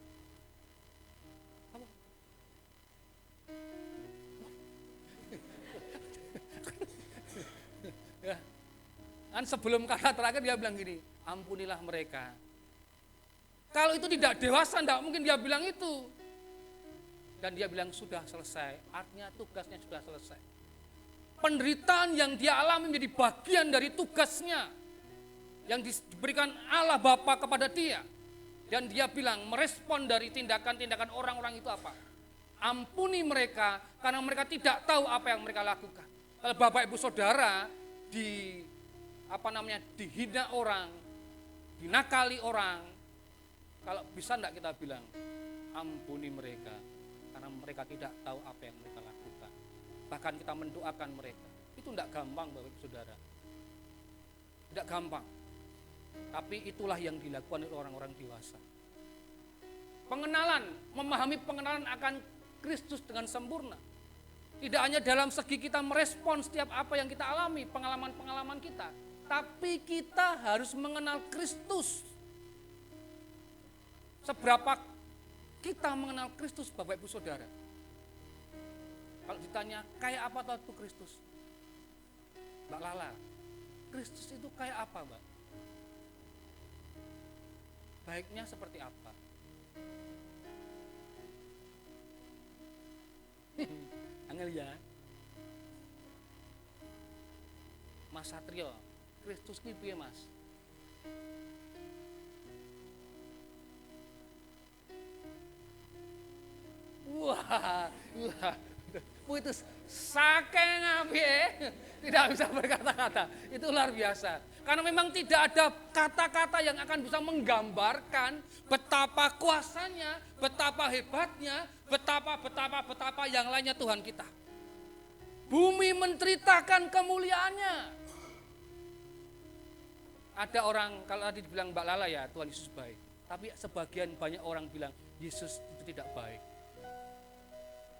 Apa? Ya. Kan sebelum kata terakhir dia bilang gini, ampunilah mereka. Kalau itu tidak dewasa, tidak mungkin dia bilang itu. Dan dia bilang sudah selesai, artinya tugasnya sudah selesai. Penderitaan yang dia alami menjadi bagian dari tugasnya yang diberikan Allah Bapa kepada dia. Dan dia bilang merespon dari tindakan-tindakan orang-orang itu apa? Ampuni mereka karena mereka tidak tahu apa yang mereka lakukan. Kalau Bapak Ibu Saudara dihina orang, dinakali orang, kalau bisa enggak kita bilang ampuni mereka karena mereka tidak tahu apa yang mereka lakukan. Bahkan kita mendoakan mereka. Itu enggak gampang Bapak Ibu Saudara. Tidak gampang. Tapi itulah yang dilakukan oleh orang-orang dewasa. Pengenalan, memahami pengenalan akan Kristus dengan sempurna. Tidak hanya dalam segi kita merespon setiap apa yang kita alami, pengalaman-pengalaman kita. Tapi kita harus mengenal Kristus. Seberapa kita mengenal Kristus Bapak Ibu Saudara? Kalau ditanya, kayak apa tuh Kristus? Mbak Lala, Kristus itu kayak apa Mbak? Baiknya seperti apa? Angel ya. Mas Satrio, Kristus ki piye Mas? Wah, putus saking apike, tidak bisa berkata-kata. Itu luar biasa. Karena memang tidak ada kata-kata yang akan bisa menggambarkan betapa kuasanya, betapa hebatnya, betapa yang lainnya Tuhan kita. Bumi menceritakan kemuliaannya. Ada orang, kalau tadi dibilang Mbak Lala ya, Tuhan Yesus baik. Tapi sebagian banyak orang bilang Yesus itu tidak baik.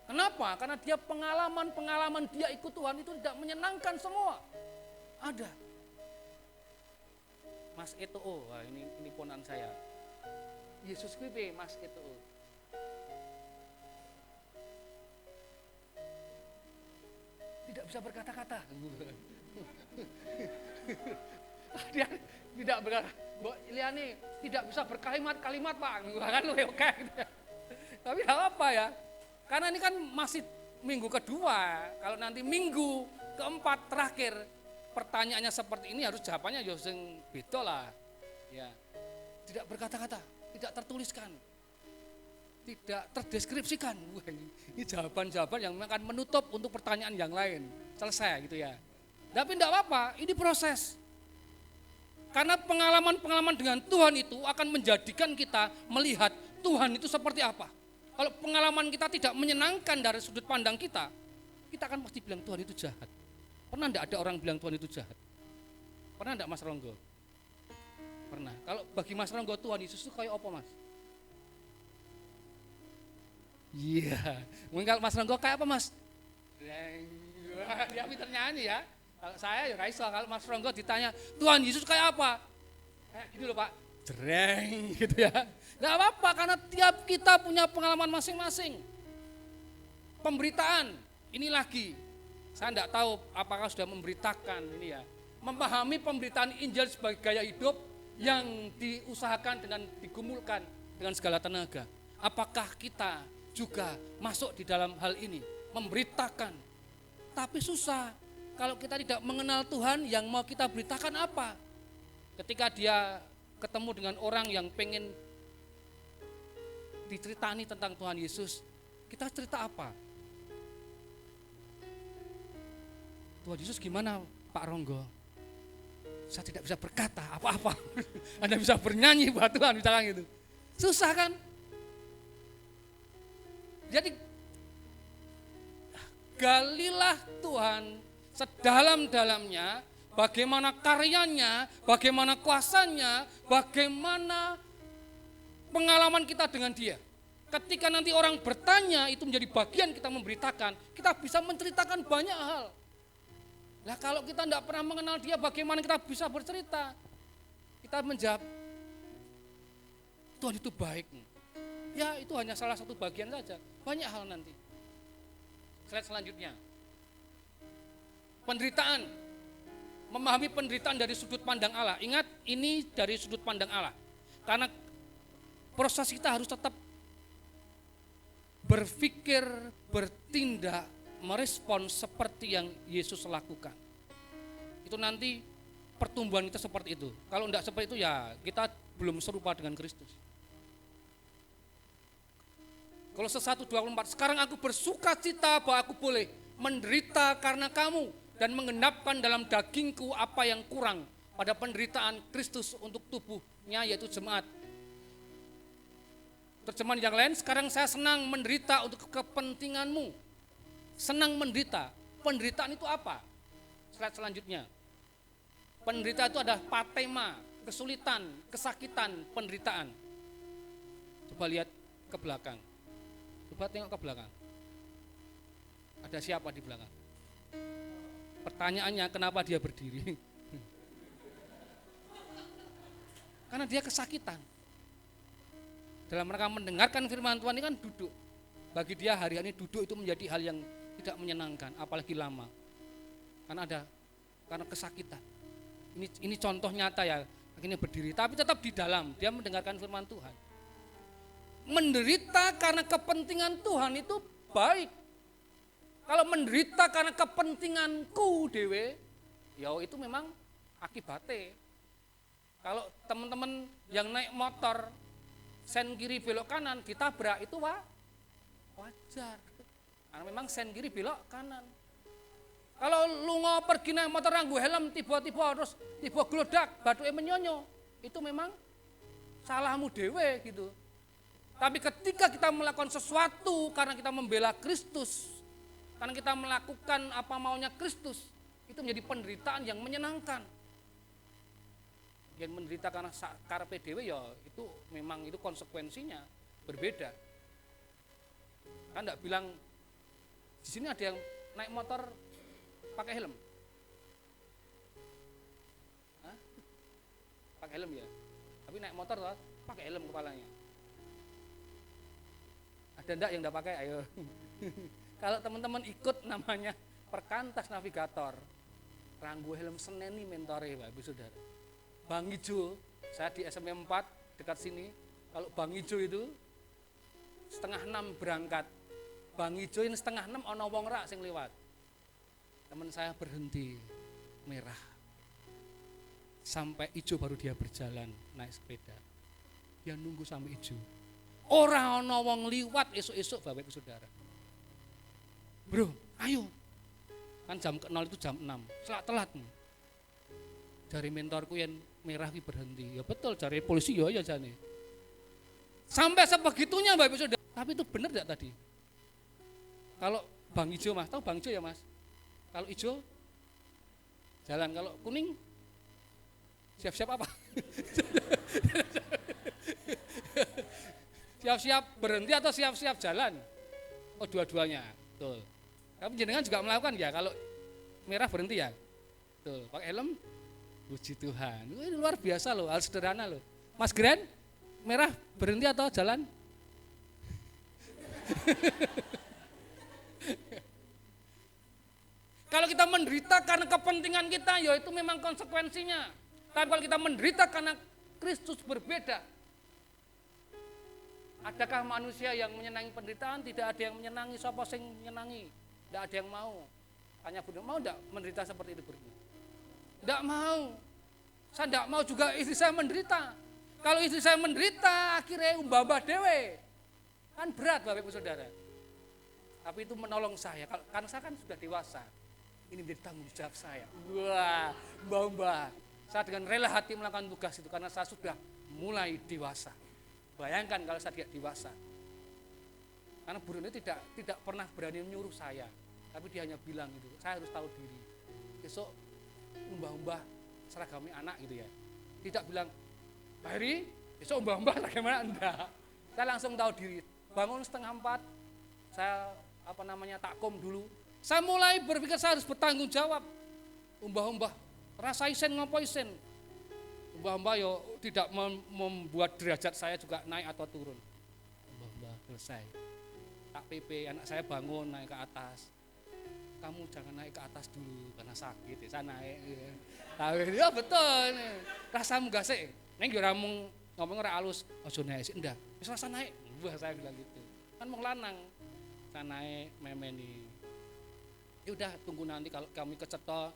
Kenapa? Karena dia pengalaman dia ikut Tuhan itu tidak menyenangkan semua. Ada. Mas itu wah ini ponan saya. Yesus kuwi Mas itu. Tidak bisa berkata-kata. Dia tidak berkata, Mbok Liani tidak bisa berkalimat-kalimat Pak. Kan oke. Tapi enggak apa ya. Karena ini kan masih minggu kedua, kalau nanti minggu keempat terakhir pertanyaannya seperti ini harus jawabannya ya sing beda lah. Ya. Tidak berkata-kata, tidak tertuliskan. Tidak terdeskripsikan. Wah, ini jawaban-jawaban yang akan menutup untuk pertanyaan yang lain. Selesai gitu ya. Tapi tidak apa-apa, ini proses. Karena pengalaman-pengalaman dengan Tuhan itu akan menjadikan kita melihat Tuhan itu seperti apa. Kalau pengalaman kita tidak menyenangkan dari sudut pandang kita akan pasti bilang Tuhan itu jahat. Pernah enggak ada orang bilang Tuhan itu jahat? Pernah enggak Mas Ronggo? Pernah. Kalau bagi Mas Ronggo Tuhan Yesus itu kayak apa Mas? Iya. Mungkin kalau Mas Ronggo kayak apa Mas? Dia pintar nyanyi ya. Kalau saya ya kayak kalau Mas Ronggo ditanya Tuhan Yesus kayak apa? Kayak gitu loh Pak. Jreng gitu ya. Gak apa-apa karena tiap kita punya pengalaman masing-masing. Pemberitaan, ini lagi. Saya tidak tahu apakah sudah memberitakan ini ya. Memahami pemberitaan Injil sebagai gaya hidup yang diusahakan dengan digumulkan dengan segala tenaga. Apakah kita juga masuk di dalam hal ini? Memberitakan. Tapi susah. Kalau kita tidak mengenal Tuhan, yang mau kita beritakan apa? Ketika dia ketemu dengan orang yang pengen diceritani tentang Tuhan Yesus, kita cerita apa? Tuhan Yesus gimana Pak Ronggo? Saya tidak bisa berkata apa-apa. Anda bisa bernyanyi buat Tuhan misalkan gitu. Susah kan? Jadi galilah Tuhan sedalam-dalamnya, bagaimana karyanya, bagaimana kuasanya, bagaimana pengalaman kita dengan dia. Ketika nanti orang bertanya, itu menjadi bagian kita memberitakan, kita bisa menceritakan banyak hal. Nah kalau kita tidak pernah mengenal dia, bagaimana kita bisa bercerita? Kita menjawab, Tuhan itu baik. Ya itu hanya salah satu bagian saja, banyak hal nanti. Slide selanjutnya. Penderitaan. Memahami penderitaan dari sudut pandang Allah. Ingat, ini dari sudut pandang Allah. Karena proses kita harus tetap berpikir, bertindak, merespon seperti yang Yesus lakukan. Itu nanti pertumbuhan kita seperti itu. Kalau tidak seperti itu ya kita belum serupa dengan Kristus. Kolose 1:24, sekarang aku bersuka cita bahwa aku boleh menderita karena kamu dan menggenapkan dalam dagingku apa yang kurang pada penderitaan Kristus untuk tubuhnya yaitu jemaat. Terjemahan yang lain, sekarang saya senang menderita untuk kepentinganmu. Senang menderita. Penderitaan itu apa? Slide selanjutnya. Penderitaan itu adalah patema, kesulitan, kesakitan, penderitaan. Coba lihat ke belakang. Coba tengok ke belakang. Ada siapa di belakang? Pertanyaannya, kenapa dia berdiri? Karena dia kesakitan. Dalam rangka mendengarkan firman Tuhan ini kan duduk. Bagi dia hari-hari duduk itu menjadi hal yang tidak menyenangkan, apalagi lama. Karena kesakitan. Ini contoh nyata ya, akhirnya berdiri. Tapi tetap di dalam, dia mendengarkan firman Tuhan. Menderita karena kepentingan Tuhan itu baik. Kalau menderita karena kepentinganku dewe, ya itu memang akibatnya. Kalau teman-teman yang naik motor, sen kiri belok kanan ditabrak itu wajar. Karena memang sen kiri belok kanan. Kalau lu mau pergi naik motor nganggo helm tiba-tiba terus tiba glodak batuke menyonyo, itu memang salahmu dewe gitu. Tapi ketika kita melakukan sesuatu karena kita membela Kristus, karena kita melakukan apa maunya Kristus, itu menjadi penderitaan yang menyenangkan. Yang menderita karena karepe dhewe ya itu memang itu konsekuensinya berbeda. Kan enggak bilang di sini ada yang naik motor pakai helm. Hah? Pakai helm ya. Tapi naik motor loh, pakai helm kepalanya. Ada enggak yang enggak pakai? Ayo. Kalau teman-teman ikut namanya perkantas navigator, ranggo helm seneni mentore Bapak Ibu Saudara. Bang Ijo, saya di SMP 4 dekat sini, kalau Bang Ijo itu 5:30 berangkat. Bang Ijo ini 5:30 ana wong rak sing lewat. Teman saya berhenti merah. Sampai ijo baru dia berjalan naik sepeda. Dia nunggu sampai ijo. Ora ana wong liwat esuk-esuk Bapak Ibu Saudara. Bro, ayo. Kan jam ke 0 itu jam 6. Selak telat. Dari mentorku yang merah ki berhenti. Ya betul, dari polisi ya jane. Sampai sebegitunya Bapak Ibu Saudara. Tapi itu benar enggak tadi? Kalau Bang Ijo Mas, tahu Bang Ijo ya Mas? Kalau ijo jalan, kalau kuning siap-siap apa? Siap-siap berhenti atau siap-siap jalan? Oh dua-duanya, betul. Tapi jenengan juga melakukan ya, kalau merah berhenti ya? Betul, pakai helm, puji Tuhan. Ini luar biasa loh, hal sederhana loh. Mas Grand, merah berhenti atau jalan? Kalau kita menderita karena kepentingan kita, ya itu memang konsekuensinya. Tapi kalau kita menderita karena Kristus berbeda. Adakah manusia yang menyenangi penderitaan? Tidak ada yang menyenangi, sapa sing menyenangi. Tidak ada yang mau. Tanya Bunda, mau enggak menderita seperti itu Bunda? Tidak mau. Saya tidak mau juga istri saya menderita. Kalau istri saya menderita, akhirnya umbah-umbah dewe. Kan berat Bapak Ibu Saudara. Tapi itu menolong saya, karena saya kan sudah dewasa. Ini menjadi tanggung jawab saya. Wah, mbah-mbah. Saya dengan rela hati melakukan tugas itu karena saya sudah mulai dewasa. Bayangkan kalau saya tidak dewasa. Karena Bu Rene tidak pernah berani menyuruh saya. Tapi dia hanya bilang gitu, saya harus tahu diri. Besok mbah-mbah seragami anak gitu ya. Tidak bilang, Pak Heri, besok mbah-mbah seragami anak. Enggak. Saya langsung tahu diri. Bangun 3:30, saya takkom dulu. Saya mulai berpikir saya harus bertanggung jawab. Mbah-mbah, rasa isen ngopo isen. Mbah-mbah yo tidak membuat derajat saya juga naik atau turun. Mbah-mbah selesai. Tak PP, anak saya bangun naik ke atas. Kamu jangan naik ke atas dulu karena sakit ya, saya naik. Ya betul. Rasamu gak sih? Neng yo ramung ngomong ora alus, ojo naik sih ndak. Wis rasa naik. Wah, saya bilang gitu. Kan mau lanang. Saya naik memeni. Ya udah tunggu nanti kalau kami kecetok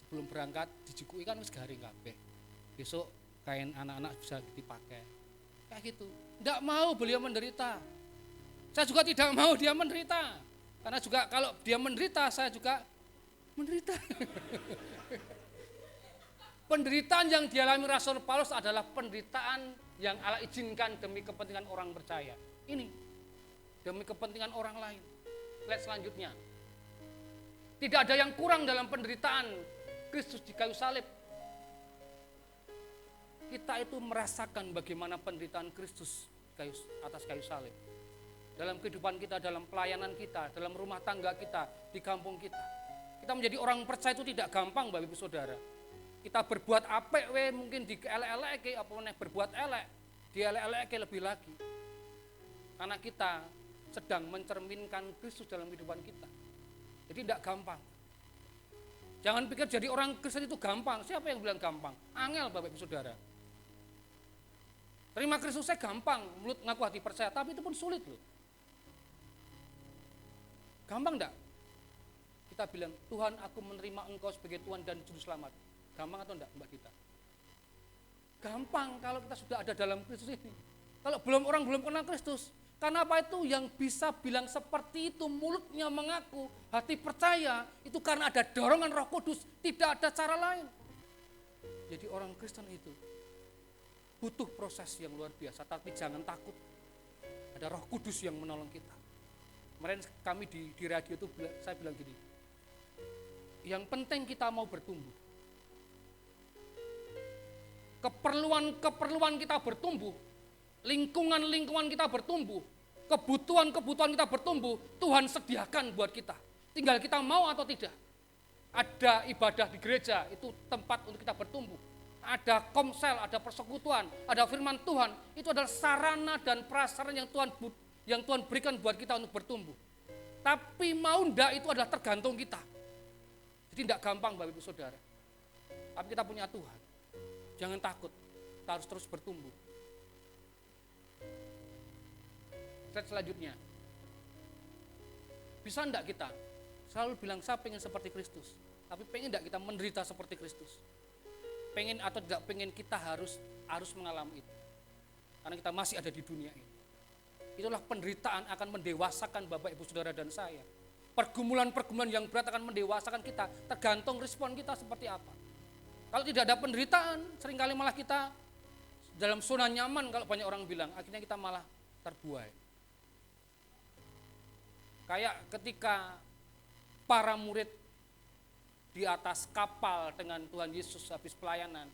sebelum berangkat dijukui kan wis garing kabeh. Besok kain anak-anak bisa dipakai. Kayak gitu. Enggak mau beliau menderita. Saya juga tidak mau dia menderita. Karena juga kalau dia menderita saya juga menderita. Penderitaan yang dialami Rasul Paulus adalah penderitaan yang Allah izinkan demi kepentingan orang percaya. Ini demi kepentingan orang lain. Lihat selanjutnya. Tidak ada yang kurang dalam penderitaan Kristus di kayu salib. Kita itu merasakan bagaimana penderitaan Kristus atas kayu salib. Dalam kehidupan kita, dalam pelayanan kita, dalam rumah tangga kita, di kampung kita. Kita menjadi orang percaya itu tidak gampang Bapak Ibu Saudara. Kita berbuat apik mungkin di elek-elek berbuat elek, di elek-elek lebih lagi. Karena kita sedang mencerminkan Kristus dalam kehidupan kita. Jadi tidak gampang. Jangan pikir jadi orang Kristen itu gampang. Siapa yang bilang gampang? Angel Bapak Ibu Saudara. Terima Kristus saya gampang, mulut ngaku hati percaya, tapi itu pun sulit loh. Gampang enggak? Kita bilang, Tuhan aku menerima Engkau sebagai Tuhan dan Juru Selamat. Gampang atau enggak Mbak kita? Gampang kalau kita sudah ada dalam Kristus ini. Kalau orang belum kenal Kristus, karena apa itu yang bisa bilang seperti itu, mulutnya mengaku, hati percaya, itu karena ada dorongan Roh Kudus, tidak ada cara lain. Jadi orang Kristen itu butuh proses yang luar biasa, tapi jangan takut. Ada Roh Kudus yang menolong kita. Kemarin kami di radio itu saya bilang gini, yang penting kita mau bertumbuh. Keperluan kita bertumbuh, lingkungan kita bertumbuh, kebutuhan kita bertumbuh, Tuhan sediakan buat kita. Tinggal kita mau atau tidak. Ada ibadah di gereja, itu tempat untuk kita bertumbuh. Ada komsel, ada persekutuan, ada firman Tuhan, itu adalah sarana dan prasarana yang Tuhan berikan buat kita untuk bertumbuh. Tapi mau ndak itu adalah tergantung kita. Jadi tidak gampang Bapak Ibu Saudara. Tapi kita punya Tuhan. Jangan takut, kita harus terus bertumbuh. Slide selanjutnya. Bisa enggak kita selalu bilang saya pengen seperti Kristus, tapi pengen enggak kita menderita seperti Kristus? Pengen atau tidak pengen kita harus mengalami itu. Karena kita masih ada di dunia ini. Itulah penderitaan akan mendewasakan Bapak Ibu Saudara dan saya. Pergumulan-pergumulan yang berat akan mendewasakan kita, tergantung respon kita seperti apa. Kalau tidak ada penderitaan, seringkali malah kita dalam zona nyaman kalau banyak orang bilang, akhirnya kita malah terbuai. Kayak ketika para murid di atas kapal dengan Tuhan Yesus habis pelayanan,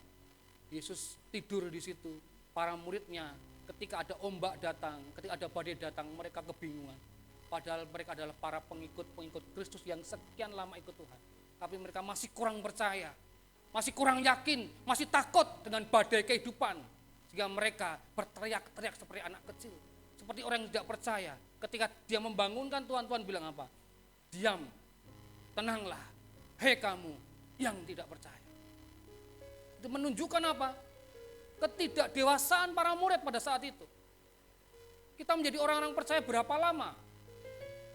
Yesus tidur di situ, para muridnya ketika ada ombak datang, ketika ada badai datang, mereka kebingungan. Padahal mereka adalah para pengikut Kristus yang sekian lama ikut Tuhan. Tapi mereka masih kurang percaya, masih kurang yakin, masih takut dengan badai kehidupan. Sehingga mereka berteriak-teriak seperti anak kecil, seperti orang yang tidak percaya. Ketika dia membangunkan Tuhan bilang apa? Diam, tenanglah, hei kamu yang tidak percaya. Itu menunjukkan apa? Ketidakdewasaan para murid pada saat itu. Kita menjadi orang-orang percaya berapa lama?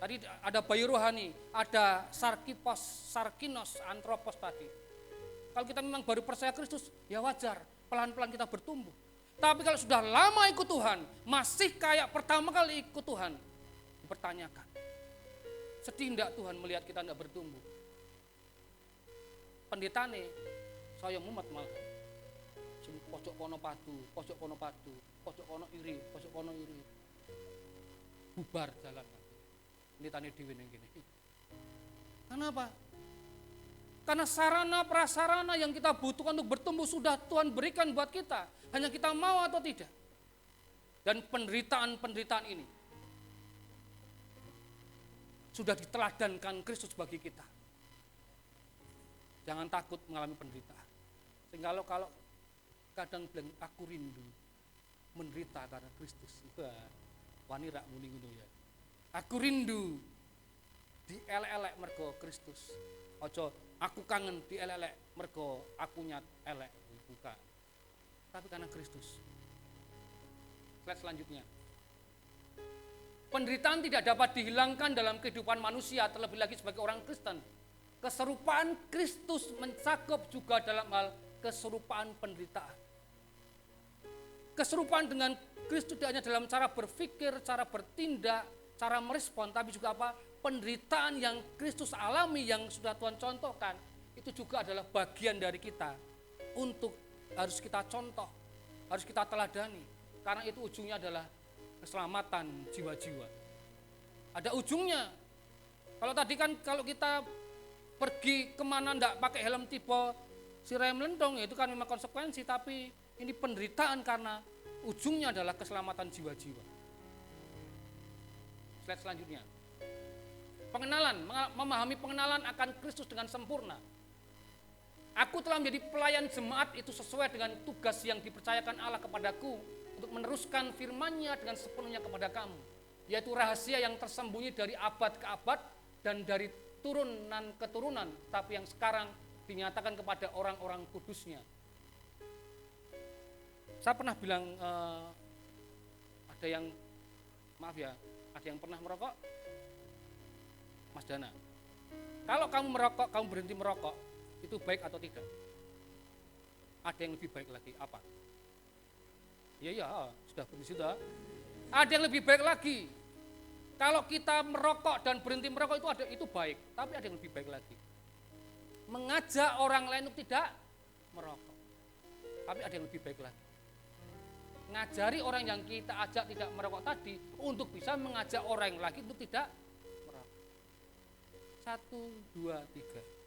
Tadi ada bayi rohani, ada sarkinos, antropos tadi. Kalau kita memang baru percaya Kristus, ya wajar, pelan-pelan kita bertumbuh. Tapi kalau sudah lama ikut Tuhan, masih kayak pertama kali ikut Tuhan, dipertanyakan. Sedih enggak Tuhan melihat kita enggak bertumbuh? pendetane saya mumet malah. Pojok kono padu, pojok kono padu, pojok kono iri, pojok kono iri. Bubar jalan. Pendetane dhewe ning kene. Kenapa? Karena sarana prasarana yang kita butuhkan untuk bertumbuh sudah Tuhan berikan buat kita. Hanya kita mau atau tidak. Dan penderitaan-penderitaan ini sudah diteladankan Kristus bagi kita. Jangan takut mengalami penderitaan. Sehingga kalau kadang bilang aku rindu menderita karena Kristus. Wani rak muni ngono ya. Aku rindu dielek-elek mergo Kristus. Ojo aku kangen dielek-elek mergo aku nyat elek, bukan. Tapi karena Kristus. Slide selanjutnya. Penderitaan tidak dapat dihilangkan dalam kehidupan manusia, terlebih lagi sebagai orang Kristen. Keserupaan Kristus mencakup juga dalam hal keserupaan penderitaan. Keserupaan dengan Kristus tidak hanya dalam cara berpikir, cara bertindak, cara merespon, tapi juga apa? Penderitaan yang Kristus alami yang sudah Tuhan contohkan, itu juga adalah bagian dari kita untuk harus kita contoh, harus kita teladani, karena itu ujungnya adalah keselamatan jiwa-jiwa. Ada ujungnya. Kalau tadi kan kalau kita pergi kemana ndak pakai helm tipe si rem melendong, itu kan memang konsekuensi, tapi ini penderitaan karena ujungnya adalah keselamatan jiwa-jiwa. Slide selanjutnya. Pengenalan, memahami pengenalan akan Kristus dengan sempurna. Aku telah menjadi pelayan jemaat itu sesuai dengan tugas yang dipercayakan Allah kepadaku untuk meneruskan firman-Nya dengan sepenuhnya kepada kamu, yaitu rahasia yang tersembunyi dari abad ke abad dan dari turunan ke turunan, tapi yang sekarang dinyatakan kepada orang-orang kudus-Nya. Saya pernah bilang ada yang, maaf ya, ada yang pernah merokok? Mas Dana, kalau kamu merokok, kamu berhenti merokok, itu baik atau tidak? Ada yang lebih baik lagi, apa? Ya, sudah berhenti sudah. Ada yang lebih baik lagi. Kalau kita merokok dan berhenti merokok itu baik, tapi ada yang lebih baik lagi. Mengajak orang lain untuk tidak merokok. Tapi ada yang lebih baik lagi. Ngajari orang yang kita ajak tidak merokok tadi untuk bisa mengajak orang lagi untuk tidak merokok. 1, 2, 3.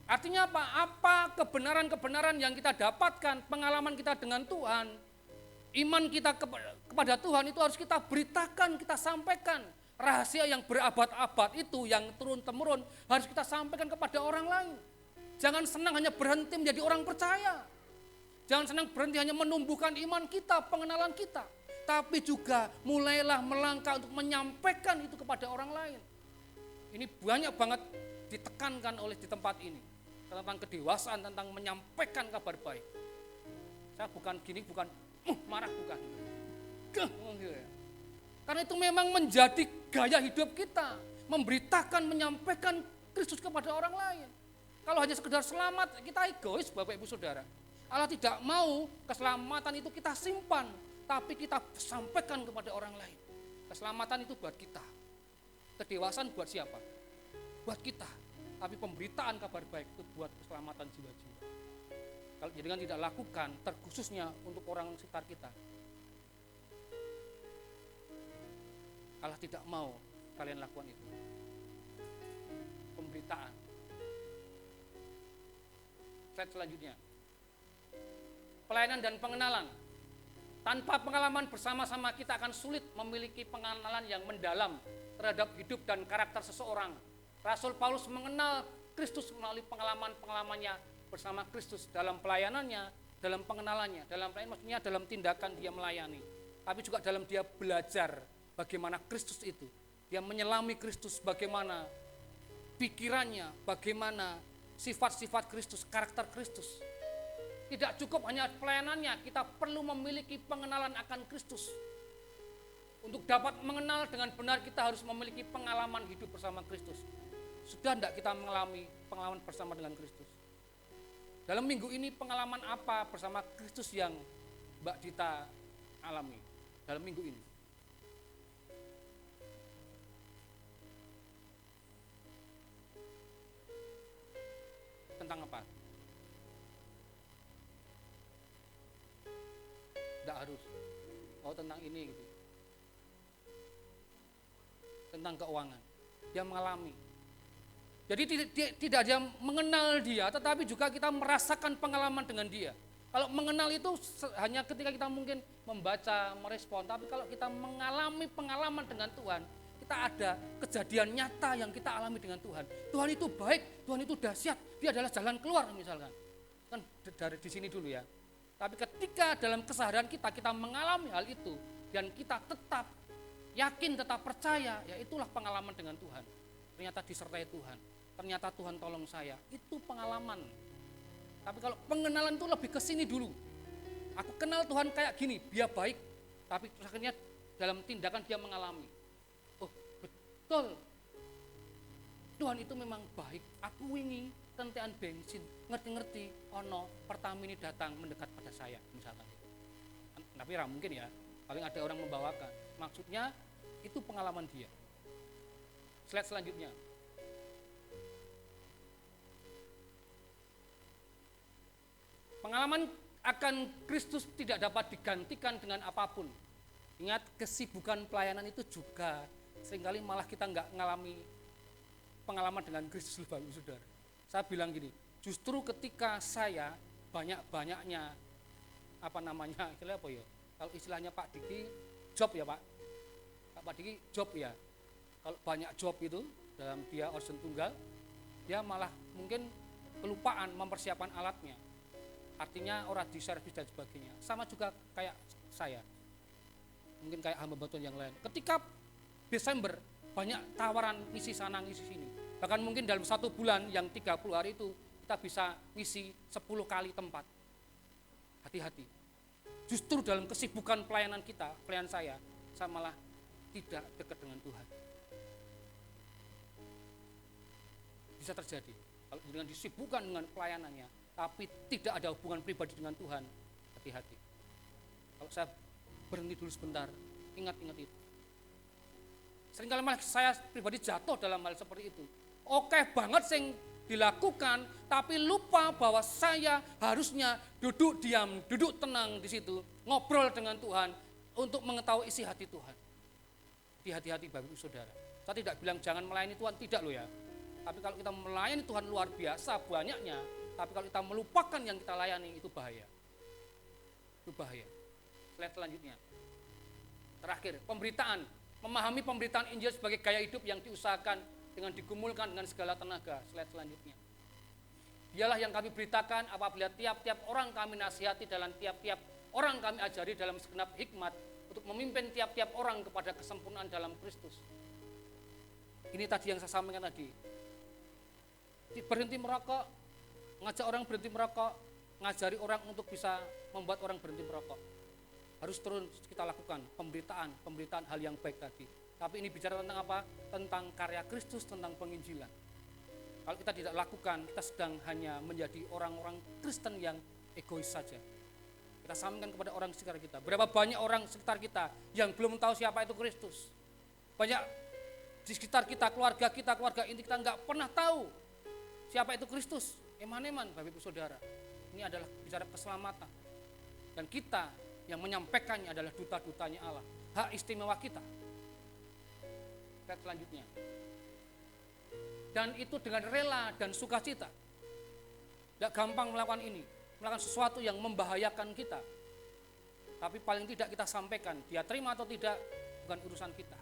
Artinya apa? Apa kebenaran-kebenaran yang kita dapatkan, pengalaman kita dengan Tuhan, iman kita kepada Tuhan itu harus kita beritakan, kita sampaikan. Rahasia yang berabad-abad itu yang turun-temurun harus kita sampaikan kepada orang lain. Jangan senang hanya berhenti menjadi orang percaya. Jangan senang berhenti hanya menumbuhkan iman kita, pengenalan kita. Tapi juga mulailah melangkah untuk menyampaikan itu kepada orang lain. Ini banyak banget ditekankan oleh di tempat ini. Tentang kedewasaan, tentang menyampaikan kabar baik. Saya bukan gini, bukan marah, bukan. Karena itu memang menjadi gaya hidup kita. Memberitakan, menyampaikan Kristus kepada orang lain. Kalau hanya sekedar selamat, kita egois Bapak Ibu Saudara. Allah tidak mau keselamatan itu kita simpan, tapi kita sampaikan kepada orang lain. Keselamatan itu buat kita. Kedewasaan buat siapa? Buat kita. Tapi pemberitaan kabar baik itu buat keselamatan jiwa-jiwa. Kalau jangan tidak lakukan, terkhususnya untuk orang sekitar kita. Allah tidak mau kalian lakukan itu. Pemberitaan. Slide selanjutnya. Pelayanan dan pengenalan. Tanpa pengalaman bersama-sama kita akan sulit memiliki pengenalan yang mendalam terhadap hidup dan karakter seseorang. Rasul Paulus mengenal Kristus melalui pengalaman-pengalamannya bersama Kristus dalam pelayanannya, dalam pengenalannya, dalam pelayanan maksudnya dalam tindakan dia melayani. Tapi juga dalam dia belajar bagaimana Kristus itu. Dia menyelami Kristus, bagaimana pikirannya, bagaimana sifat-sifat Kristus, karakter Kristus. Tidak cukup hanya pelayanannya, kita perlu memiliki pengenalan akan Kristus. Untuk dapat mengenal dengan benar kita harus memiliki pengalaman hidup bersama Kristus. Sudah tidak kita mengalami pengalaman bersama dengan Kristus? Dalam minggu ini pengalaman apa bersama Kristus yang Mbak Dita alami dalam minggu ini? tentang apa? Tidak harus. Oh, tentang ini gitu. Tentang keuangan. Dia mengalami. Jadi tidak dia mengenal dia, tetapi juga kita merasakan pengalaman dengan dia. Kalau mengenal itu hanya ketika kita mungkin membaca, merespon, tapi kalau kita mengalami pengalaman dengan Tuhan, kita ada kejadian nyata yang kita alami dengan Tuhan. Tuhan itu baik, Tuhan itu dahsyat, dia adalah jalan keluar misalkan. Kan dari di sini dulu ya. Tapi ketika dalam keseharian kita mengalami hal itu dan kita tetap yakin, tetap percaya, ya itulah pengalaman dengan Tuhan. Ternyata disertai Tuhan. Ternyata Tuhan tolong saya, itu pengalaman. Tapi kalau pengenalan itu lebih ke sini dulu. Aku kenal Tuhan kayak gini, dia baik, tapi akhirnya dalam tindakan dia mengalami. Oh betul, Tuhan itu memang baik. Aku wingi tentean bensin, ngerti-ngerti, ono Pertamini datang mendekat pada saya, misalkan. Tapi mungkin ya, paling ada orang membawakan. Maksudnya itu pengalaman dia. Slide selanjutnya. Pengalaman akan Kristus tidak dapat digantikan dengan apapun. Ingat, kesibukan pelayanan itu juga seringkali malah kita nggak ngalami pengalaman dengan Kristus, Bapak Saudara. Saya bilang gini, justru ketika saya banyak-banyaknya istilahnya apa ya? Kalau istilahnya Pak Diki, job ya Pak. Pak Diki job ya. Kalau banyak job itu dalam dia organ tunggal, dia malah mungkin kelupaan mempersiapkan alatnya. Artinya orang di servis dan sebagainya. Sama juga kayak saya. Mungkin kayak hamba Tuhan yang lain. Ketika Desember banyak tawaran ngisi sana ngisi sini. Bahkan mungkin dalam 1 bulan yang 30 hari itu kita bisa ngisi 10 kali tempat. Hati-hati. Justru dalam kesibukan pelayanan kita, pelayanan saya malah tidak dekat dengan Tuhan. Bisa terjadi. Kalau dengan disibukkan dengan pelayanannya, tapi tidak ada hubungan pribadi dengan Tuhan, hati-hati. Kalau saya berhenti dulu sebentar, ingat-ingat itu. Seringkali malah saya pribadi jatuh dalam hal seperti itu. Oke banget sing dilakukan, tapi lupa bahwa saya harusnya duduk diam, duduk tenang di situ, ngobrol dengan Tuhan untuk mengetahui isi hati Tuhan. Hati-hati Bapak Ibu Saudara. Saya tidak bilang jangan melayani Tuhan, tidak loh ya. Tapi kalau kita melayani Tuhan luar biasa banyaknya, tapi kalau kita melupakan yang kita layani, itu bahaya. Itu bahaya. Slide selanjutnya. Terakhir, pemberitaan. Memahami pemberitaan Injil sebagai gaya hidup yang diusahakan dengan digumulkan dengan segala tenaga. Slide selanjutnya. Dialah yang kami beritakan apabila tiap-tiap orang kami nasihati dalam tiap-tiap orang kami ajari dalam segenap hikmat untuk memimpin tiap-tiap orang kepada kesempurnaan dalam Kristus. Ini tadi yang saya sampaikan tadi. Berhenti merokok, ngajak orang berhenti merokok, ngajari orang untuk bisa membuat orang berhenti merokok. Harus terus kita lakukan pemberitaan hal yang baik tadi. Tapi ini bicara tentang apa? Tentang karya Kristus, tentang penginjilan. Kalau kita tidak lakukan, kita sedang hanya menjadi orang-orang Kristen yang egois saja. Kita sampaikan kepada orang sekitar kita. Berapa banyak orang sekitar kita yang belum tahu siapa itu Kristus. Banyak di sekitar kita, keluarga inti kita nggak pernah tahu siapa itu Kristus. Eman-eman Bapak Ibu Saudara. Ini adalah bicara keselamatan. Dan kita yang menyampaikannya adalah duta-dutanya Allah. Hak istimewa kita. Lihat selanjutnya. Dan itu dengan rela dan sukacita. Tidak gampang melakukan ini. Melakukan sesuatu yang membahayakan kita. Tapi paling tidak kita sampaikan. Dia terima atau tidak, bukan urusan kita.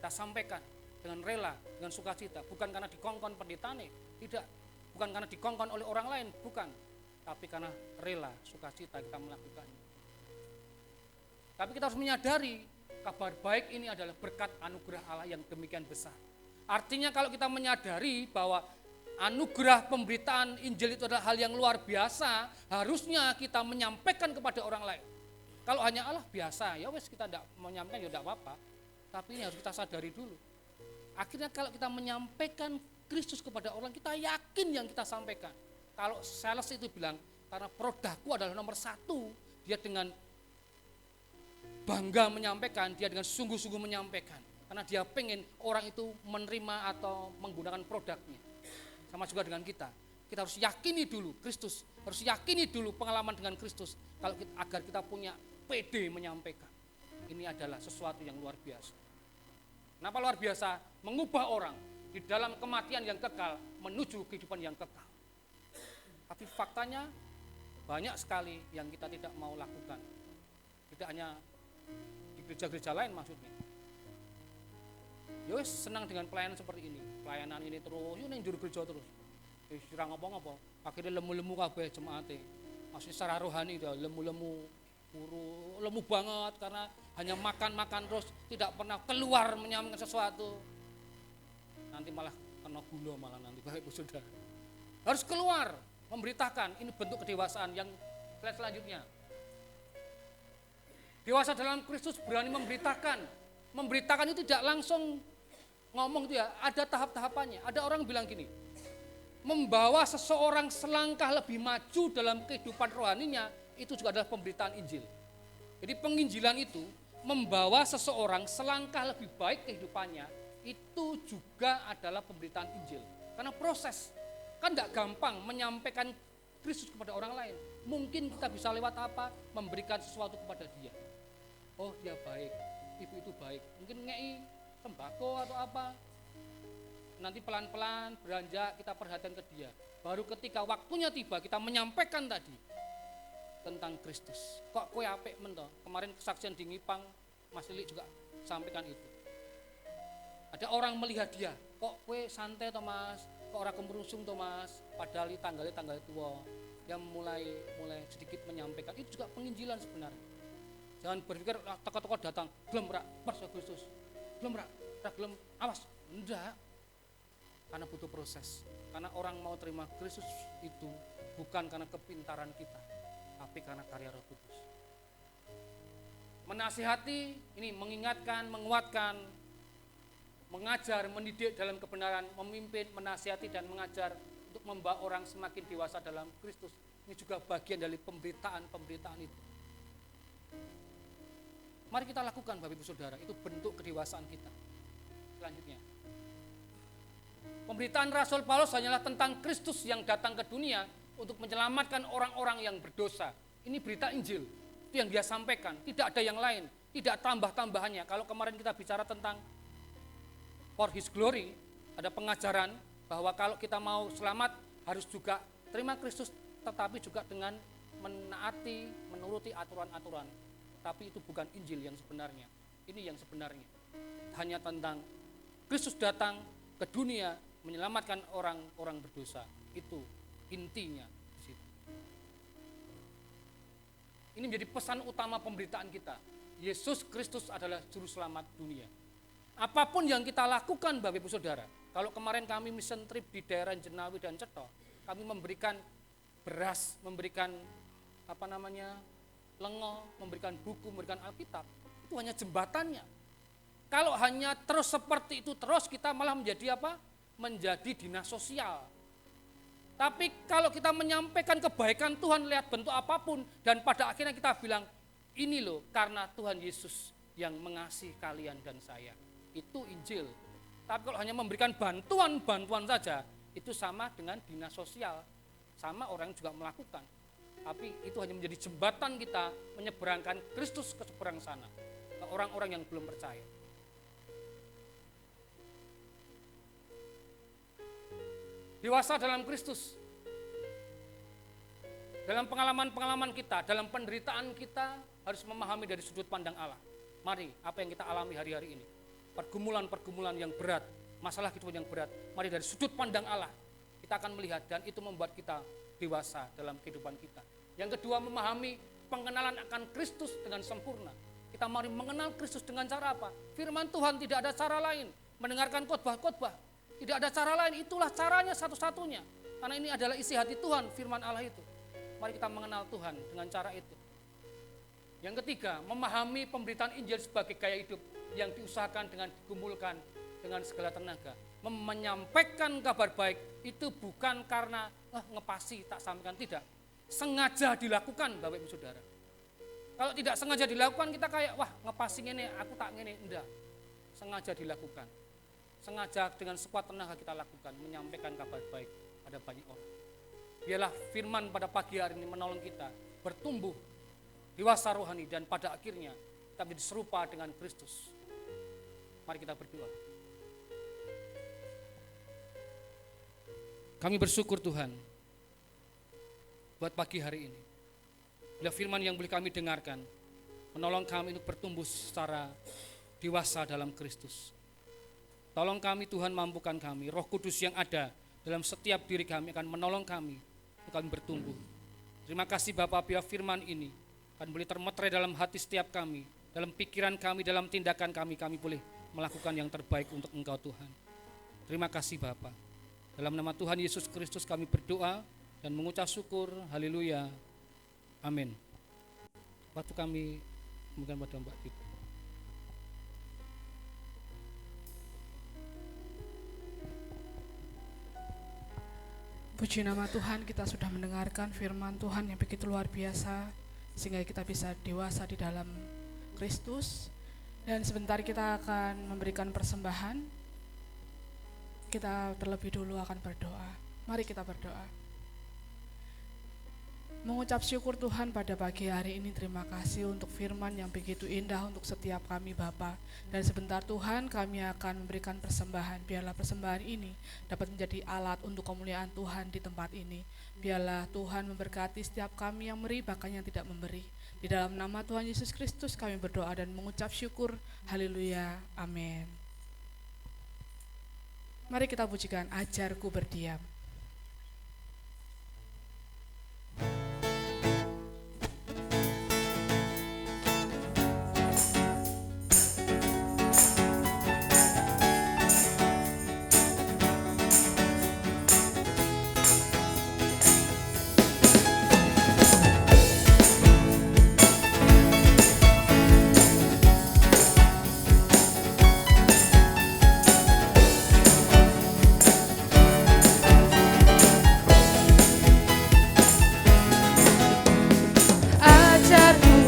Kita sampaikan dengan rela, dengan sukacita. Bukan karena dikongkon pendetane, tidak. Bukan karena dikongkon oleh orang lain, bukan. Tapi karena rela, sukacita kita melakukannya. Tapi kita harus menyadari kabar baik ini adalah berkat anugerah Allah yang demikian besar. Artinya kalau kita menyadari bahwa anugerah pemberitaan Injil itu adalah hal yang luar biasa, harusnya kita menyampaikan kepada orang lain. Kalau hanya Allah biasa, ya wes kita tidak menyampaikan ya tidak apa-apa. Tapi ini harus kita sadari dulu. Akhirnya kalau kita menyampaikan Kristus kepada orang, kita yakin yang kita sampaikan. Kalau sales itu bilang, karena produkku adalah nomor 1, dia dengan bangga menyampaikan, dia dengan sungguh-sungguh menyampaikan. Karena dia pengen orang itu menerima atau menggunakan produknya. Sama juga dengan kita. kita harus yakini dulu Kristus, harus yakini dulu pengalaman dengan Kristus agar kita punya PD menyampaikan. Ini adalah sesuatu yang luar biasa. Kenapa luar biasa? Mengubah orang di dalam kematian yang kekal menuju kehidupan yang kekal. Tapi faktanya banyak sekali yang kita tidak mau lakukan. Tidak hanya di gereja-gereja lain maksudnya. Ya wis senang dengan pelayanan seperti ini. Pelayanan ini terus, yo ning njur gereja terus. Wis ora ngopo-ngopo. Akhirnya lemu-lemu kabeh jemaate. Masih secara rohani dia lemu-lemu, lemu banget karena hanya makan-makan terus, tidak pernah keluar menyampaikan sesuatu. Nanti malah kena gula malah nanti Bapak Ibu Saudara. Harus keluar, memberitakan. Ini bentuk kedewasaan yang selanjutnya. Dewasa dalam Kristus berani memberitakan. Memberitakan itu tidak langsung ngomong itu ya, ada tahap-tahapannya. Ada orang bilang gini, membawa seseorang selangkah lebih maju dalam kehidupan rohaninya, itu juga adalah pemberitaan Injil. Jadi penginjilan itu membawa seseorang selangkah lebih baik kehidupannya, itu juga adalah pemberitaan Injil. Karena proses, kan tidak gampang menyampaikan Kristus kepada orang lain. Mungkin kita bisa lewat apa? Memberikan sesuatu kepada dia. Oh dia baik, ibu itu baik. Mungkin ngei tembakau atau apa. Nanti pelan-pelan beranjak kita perhatian ke dia. Baru ketika waktunya tiba kita menyampaikan tadi tentang Kristus. Kok kue apik men toh? Kemarin kesaksian di Ngipang Mas Lili juga sampaikan itu. Ada orang melihat dia, kok kue santai toh Mas, kok orang kemerusung toh Mas, padahal tanggal tua. Yang mulai sedikit menyampaikan itu juga penginjilan sebenarnya. Jangan berpikir tokoh-tokoh datang, gelem rak pas Agustus. Gelem rak gelem awas. Enggak. Karena butuh proses. Karena orang mau terima Kristus itu bukan karena kepintaran kita, tapi karena karya Roh Kudus. Menasihati, ini mengingatkan, menguatkan, mengajar, mendidik dalam kebenaran, memimpin, menasihati dan mengajar untuk membawa orang semakin dewasa dalam Kristus. Ini juga bagian dari pemberitaan itu. Mari kita lakukan Bapak Ibu Saudara, itu bentuk kedewasaan kita. Selanjutnya, pemberitaan Rasul Paulus hanyalah tentang Kristus yang datang ke dunia untuk menyelamatkan orang-orang yang berdosa. Ini berita Injil, itu yang dia sampaikan, tidak ada yang lain, tidak tambah-tambahannya. Kalau kemarin kita bicara tentang for His glory, ada pengajaran bahwa kalau kita mau selamat harus juga terima Kristus, tetapi juga dengan menaati, menuruti aturan-aturan. Tapi itu bukan Injil yang sebenarnya. Ini yang sebenarnya. Hanya tentang Kristus datang ke dunia menyelamatkan orang-orang berdosa. Itu intinya di situ. Ini menjadi pesan utama pemberitaan kita. Yesus Kristus adalah juru selamat dunia. Apapun yang kita lakukan Bapak Ibu Saudara, kalau kemarin kami mission trip di daerah Jenawi dan Ceto, kami memberikan beras, memberikan lengo, memberikan buku, memberikan Alkitab, itu hanya jembatannya. Kalau hanya terus seperti itu terus, kita malah menjadi apa? Menjadi dinas sosial. Tapi kalau kita menyampaikan kebaikan Tuhan lihat bentuk apapun, dan pada akhirnya kita bilang, ini loh karena Tuhan Yesus yang mengasihi kalian dan saya. Itu Injil. Tapi kalau hanya memberikan bantuan saja, itu sama dengan dinas sosial. Sama orang juga melakukan. Tapi itu hanya menjadi jembatan kita menyeberangkan Kristus ke seberang sana, ke orang-orang yang belum percaya. Dewasa dalam Kristus. Dalam pengalaman-pengalaman kita, dalam penderitaan kita harus memahami dari sudut pandang Allah. Mari, apa yang kita alami hari-hari ini. Pergumulan-pergumulan yang berat, masalah kehidupan yang berat. Mari dari sudut pandang Allah, kita akan melihat dan itu membuat kita dewasa dalam kehidupan kita. Yang kedua, memahami pengenalan akan Kristus dengan sempurna. Kita mari mengenal Kristus dengan cara apa? Firman Tuhan, tidak ada cara lain. Mendengarkan khotbah-khotbah, tidak ada cara lain. Itulah caranya satu-satunya. Karena ini adalah isi hati Tuhan, firman Allah itu. Mari kita mengenal Tuhan dengan cara itu. Yang ketiga, memahami pemberitaan Injil sebagai gaya hidup yang diusahakan dengan digumulkan dengan segala tenaga. Menyampaikan kabar baik itu bukan karena ngepasi tak sampaikan, tidak. Sengaja dilakukan Bapak Ibu Saudara. Kalau tidak sengaja dilakukan kita kayak ngepasi ini aku tak ngene, enggak. Sengaja dilakukan. Sengaja dengan sekuat tenaga kita lakukan menyampaikan kabar baik pada banyak orang. Biarlah firman pada pagi hari ini menolong kita bertumbuh dewasa rohani dan pada akhirnya kita menjadi serupa dengan Kristus. Mari kita berdoa. Kami bersyukur Tuhan buat pagi hari ini. Bila firman yang boleh kami dengarkan menolong kami untuk bertumbuh secara dewasa dalam Kristus. Tolong kami Tuhan, mampukan kami. Roh Kudus yang ada dalam setiap diri kami akan menolong kami untuk kami bertumbuh. Terima kasih Bapak, biar firman ini akan boleh termeterai dalam hati setiap kami, dalam pikiran kami, dalam tindakan kami boleh melakukan yang terbaik untuk Engkau Tuhan. Terima kasih Bapak. Dalam nama Tuhan Yesus Kristus kami berdoa dan mengucap syukur. Haleluya. Amin. Waktu kami bukan pada Mbak Tito. Puji nama Tuhan, kita sudah mendengarkan firman Tuhan yang begitu luar biasa sehingga kita bisa dewasa di dalam Kristus. Dan sebentar kita akan memberikan persembahan. Kita terlebih dulu akan berdoa. Mari kita berdoa. Mengucap syukur Tuhan pada pagi hari ini, terima kasih untuk firman yang begitu indah untuk setiap kami Bapa. Dan sebentar Tuhan kami akan memberikan persembahan. Biarlah persembahan ini dapat menjadi alat untuk kemuliaan Tuhan di tempat ini. Biarlah Tuhan memberkati setiap kami yang memberi bahkan yang tidak memberi. Di dalam nama Tuhan Yesus Kristus kami berdoa dan mengucap syukur. Haleluya. Amin. Mari kita pujikan Ajarku Berdiam.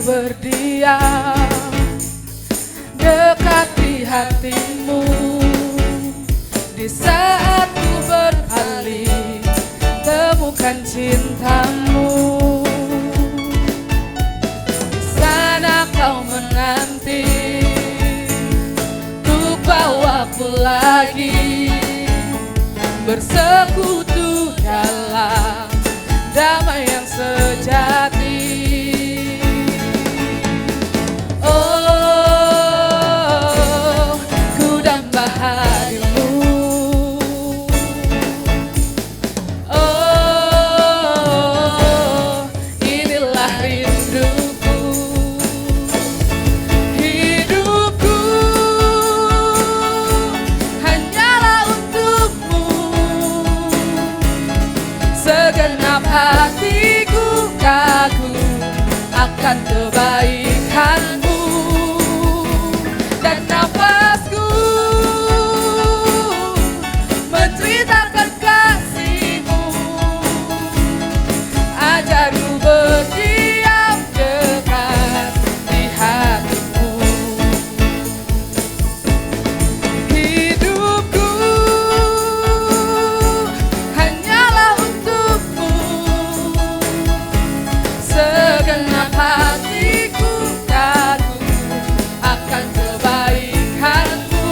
Berdiam dekat di hatimu di saat ku berpaling, temukan cintamu. Di sana kau menanti untuk bawaku lagi bersekutu dalam damai yang sejati. Hatiku kagum akan kebaikanmu dan nafasku menceritakan kasihmu. Ajarku berdiam dekat di hatimu. Hidupku hanyalah untukmu. Segenap hatiku kagum akan kebaikanmu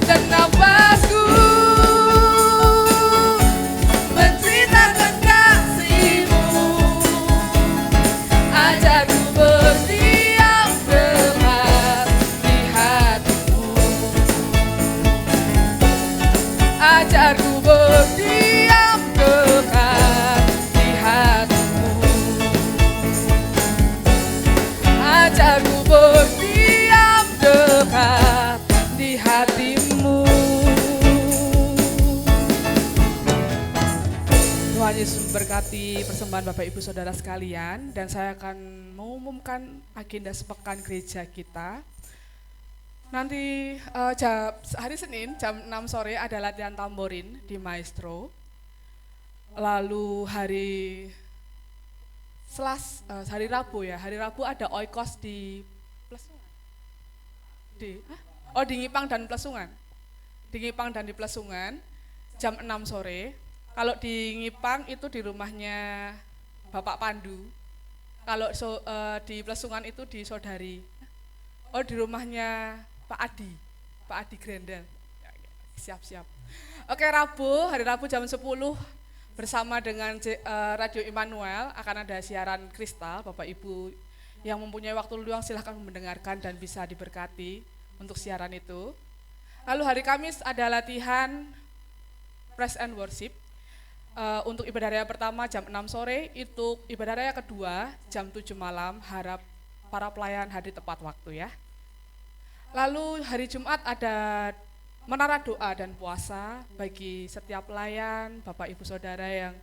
dan nafasku menceritakan kasihmu. Ajarku berdiam dekat di hatimu. Ajarku berdiam dekat di hatimu. Ajarku berdiam dekat di hatimu. Tuhan Yesus memberkati persembahan Bapak Ibu Saudara sekalian, dan saya akan mengumumkan agenda sepekan gereja kita. Nanti hari Senin jam 6 sore ada latihan tamborin di Maestro. Lalu hari Rabu ada oikos di Plesungan. Di Ngipang dan Plesungan. Di Ngipang dan di Plesungan jam 6 sore. Kalau di Ngipang itu di rumahnya Bapak Pandu. Kalau di Plesungan itu di saudari. Oh, di rumahnya Pak Adi. Pak Adi Grendel. Siap-siap. Oke, hari Rabu jam 10 bersama dengan Radio Immanuel akan ada siaran kristal. Bapak Ibu yang mempunyai waktu luang silahkan mendengarkan dan bisa diberkati untuk siaran itu. Lalu hari Kamis ada latihan praise and worship. Untuk ibadah raya pertama jam 6 sore, itu ibadah raya kedua jam 7 malam, harap para pelayan hadir tepat waktu ya. Lalu hari Jumat ada menara doa dan puasa bagi setiap pelayan, Bapak Ibu Saudara yang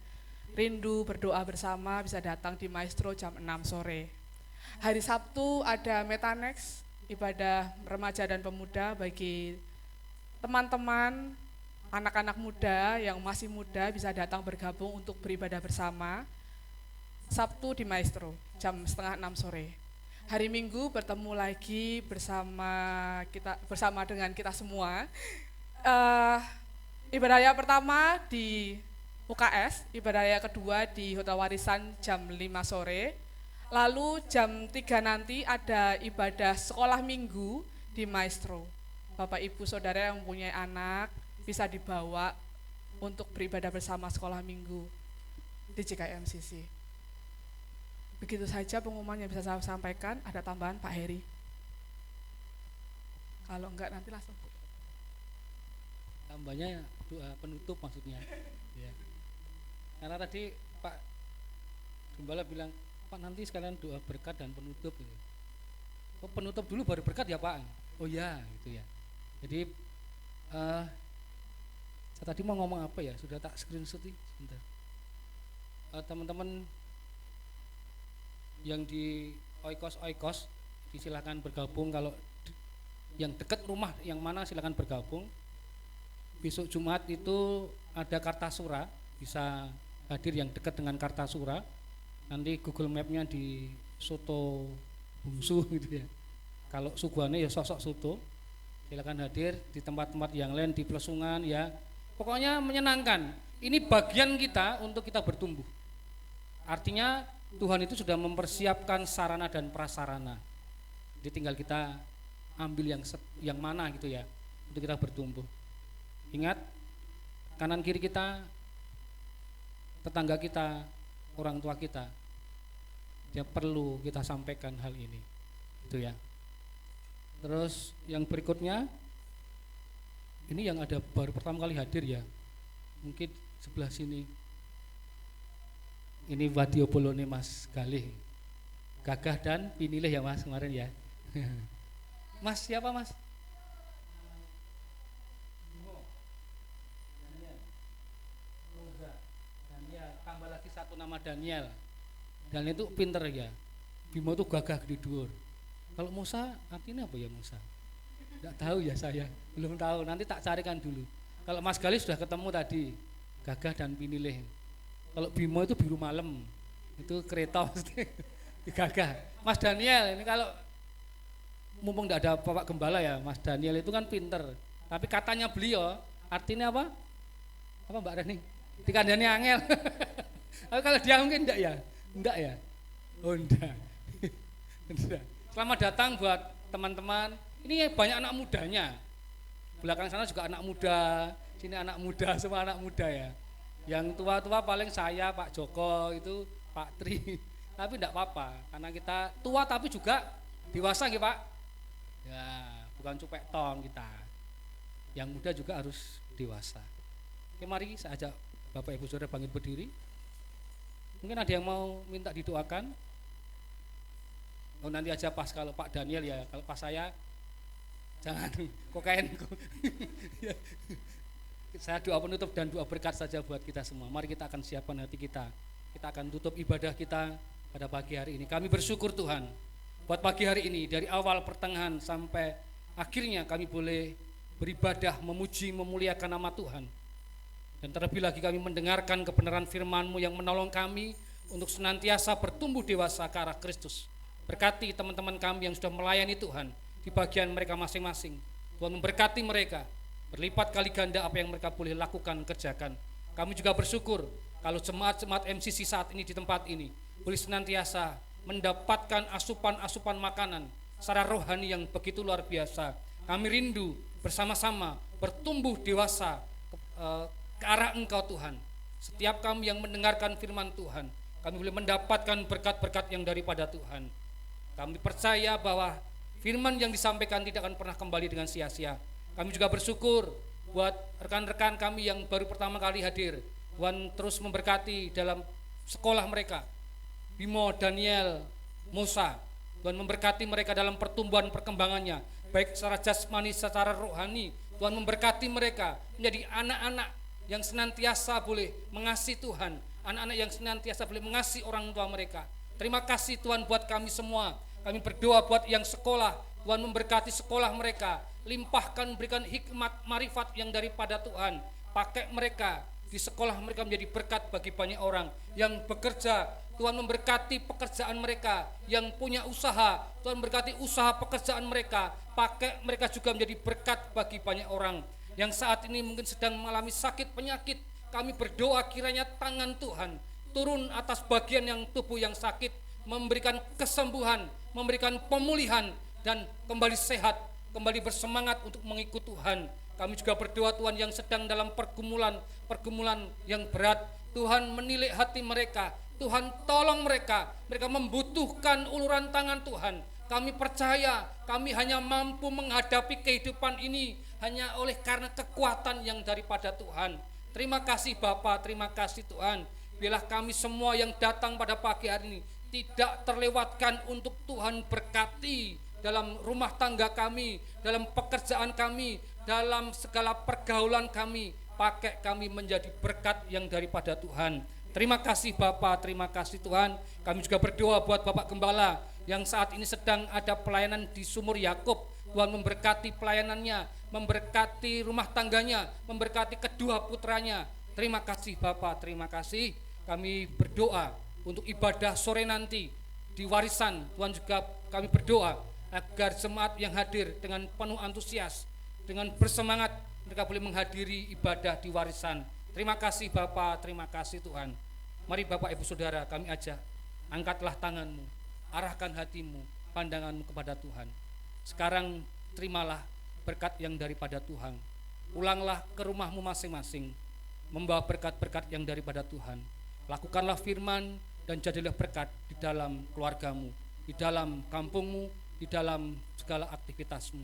rindu berdoa bersama bisa datang di Maestro jam 6 sore. Hari Sabtu ada Metanex, ibadah remaja dan pemuda bagi teman-teman, anak-anak muda yang masih muda bisa datang bergabung untuk beribadah bersama. Sabtu di Maestro jam setengah 6 sore. Hari Minggu bertemu lagi bersama dengan kita semua. Ibadah raya pertama di UKS, ibadah raya kedua di Hotel Warisan jam 5 sore. Lalu jam 3 nanti ada ibadah sekolah minggu di Maestro. Bapak Ibu Saudara yang mempunyai anak bisa dibawa untuk beribadah bersama sekolah minggu di JKMCC. Begitu saja pengumuman yang bisa saya sampaikan. Ada tambahan Pak Heri? Kalau enggak nanti langsung. Tambahnya doa penutup maksudnya. Ya. Karena tadi Pak Gembala bilang, Pak nanti sekalian doa berkat dan penutup. Gitu. Oh, penutup dulu baru berkat ya Pak? Oh ya gitu ya. Jadi saya tadi mau ngomong apa ya? Sudah tak screenshot nih, sebentar. Teman-teman yang di Oikos silakan bergabung. Kalau yang dekat rumah yang mana silakan bergabung. Besok Jumat itu ada Kartasura, bisa hadir yang dekat dengan Kartasura. Nanti Google Map-nya di Soto Bungsu gitu ya. Kalau suguhannya ya sosok soto. Silakan hadir di tempat-tempat yang lain di Plesungan ya. Pokoknya menyenangkan. Ini bagian kita untuk kita bertumbuh. Artinya Tuhan itu sudah mempersiapkan sarana dan prasarana. Jadi tinggal kita ambil yang mana gitu ya untuk kita bertumbuh. Ingat, kanan kiri kita, tetangga kita, orang tua kita, dia perlu kita sampaikan hal ini. Itu ya. Terus yang berikutnya, ini yang ada baru pertama kali hadir ya, mungkin sebelah sini. Ini Wadio Bolone Mas Galih, Gagah dan Pinilih ya Mas kemarin ya. Mas siapa Mas? Daniel, tambah lagi satu nama Daniel. Dan itu pinter ya. Bimo itu gagah di dhuwur. Kalau Musa artinya apa ya Musa? Enggak tahu ya saya, belum tahu. Nanti tak carikan dulu. Kalau Mas Galih sudah ketemu tadi, Gagah dan Pinilih. Kalau Bimo itu biru malam, itu kereta Gagah. Mas Daniel ini kalau mumpung tidak ada Bapak Gembala ya, Mas Daniel itu kan pinter. Tapi katanya beliau artinya apa? Apa Mbak Reni? Dikandani angel. Kalau dia mungkin enggak ya? Enggak ya? Oh enggak. Selamat datang buat teman-teman. Ini banyak anak mudanya. Belakang sana juga anak muda, sini anak muda, semua anak muda ya. Yang tua-tua paling saya, Pak Joko, itu Pak Tri. Tapi enggak apa-apa, karena kita tua tapi juga dewasa gitu Pak. Ya, bukan cupek tong kita. Yang muda juga harus dewasa. Oke, mari saya ajak Bapak Ibu Saudara bangkit berdiri. Mungkin ada yang mau minta didoakan. Oh nanti aja pas kalau Pak Daniel ya, kalau pas saya jangan kokain. Saya doa penutup dan doa berkat saja buat kita semua. Mari kita akan siapkan hati kita. Kita akan tutup ibadah kita pada pagi hari ini. Kami bersyukur Tuhan buat pagi hari ini, dari awal pertengahan sampai akhirnya kami boleh beribadah, memuji, memuliakan nama Tuhan. Dan terlebih lagi kami mendengarkan kebenaran firman-Mu yang menolong kami untuk senantiasa bertumbuh dewasa ke arah Kristus. Berkati teman-teman kami yang sudah melayani Tuhan di bagian mereka masing-masing. Tuhan memberkati mereka, berlipat kali ganda apa yang mereka boleh lakukan, kerjakan Kami juga bersyukur kalau jemaat-jemaat MCC saat ini di tempat ini boleh senantiasa mendapatkan asupan-asupan makanan secara rohani yang begitu luar biasa. Kami rindu bersama-sama bertumbuh dewasa ke arah Engkau Tuhan. Setiap kami yang mendengarkan firman Tuhan, kami boleh mendapatkan berkat-berkat yang daripada Tuhan. Kami percaya bahwa firman yang disampaikan tidak akan pernah kembali dengan sia-sia. Kami juga bersyukur buat rekan-rekan kami yang baru pertama kali hadir. Tuhan terus memberkati dalam sekolah mereka, Bimo, Daniel, Musa. Tuhan memberkati mereka dalam pertumbuhan perkembangannya, baik secara jasmani, secara rohani. Tuhan memberkati mereka menjadi anak-anak yang senantiasa boleh mengasihi Tuhan, anak-anak yang senantiasa boleh mengasihi orang tua mereka. Terima kasih Tuhan buat kami semua. Kami berdoa buat yang sekolah, Tuhan memberkati sekolah mereka, limpahkan, berikan hikmat, marifat yang daripada Tuhan. Pakai mereka di sekolah mereka menjadi berkat bagi banyak orang yang bekerja. Tuhan memberkati pekerjaan mereka, yang punya usaha, Tuhan berkati usaha pekerjaan mereka. Pakai mereka juga menjadi berkat bagi banyak orang yang saat ini mungkin sedang mengalami sakit penyakit. Kami berdoa kiranya tangan Tuhan turun atas bagian yang tubuh yang sakit, memberikan kesembuhan, memberikan pemulihan, dan kembali sehat, kembali bersemangat untuk mengikut Tuhan. Kami juga berdoa Tuhan yang sedang dalam pergumulan yang berat, Tuhan menilik hati mereka, Tuhan tolong mereka membutuhkan uluran tangan Tuhan. Kami percaya kami hanya mampu menghadapi kehidupan ini hanya oleh karena kekuatan yang daripada Tuhan. Terima kasih Bapa, terima kasih Tuhan. Biarlah kami semua yang datang pada pagi hari ini tidak terlewatkan untuk Tuhan berkati dalam rumah tangga kami, dalam pekerjaan kami, dalam segala pergaulan kami. Pakai kami menjadi berkat yang daripada Tuhan. Terima kasih Bapa, terima kasih Tuhan. Kami juga berdoa buat Bapak Gembala yang saat ini sedang ada pelayanan di Sumur Yakub. Tuhan memberkati pelayanannya, memberkati rumah tangganya, memberkati kedua putranya. Terima kasih Bapa, terima kasih. Kami berdoa untuk ibadah sore nanti di warisan. Tuhan juga kami berdoa agar jemaat yang hadir dengan penuh antusias, dengan bersemangat, mereka boleh menghadiri ibadah di warisan. Terima kasih Bapa, terima kasih Tuhan. Mari Bapak Ibu Saudara kami ajak, angkatlah tanganmu, arahkan hatimu, pandanganmu kepada Tuhan. Sekarang terimalah berkat yang daripada Tuhan. Pulanglah ke rumahmu masing-masing, membawa berkat-berkat yang daripada Tuhan. Lakukanlah firman dan jadilah berkat di dalam keluargamu, di dalam kampungmu, di dalam segala aktivitasmu.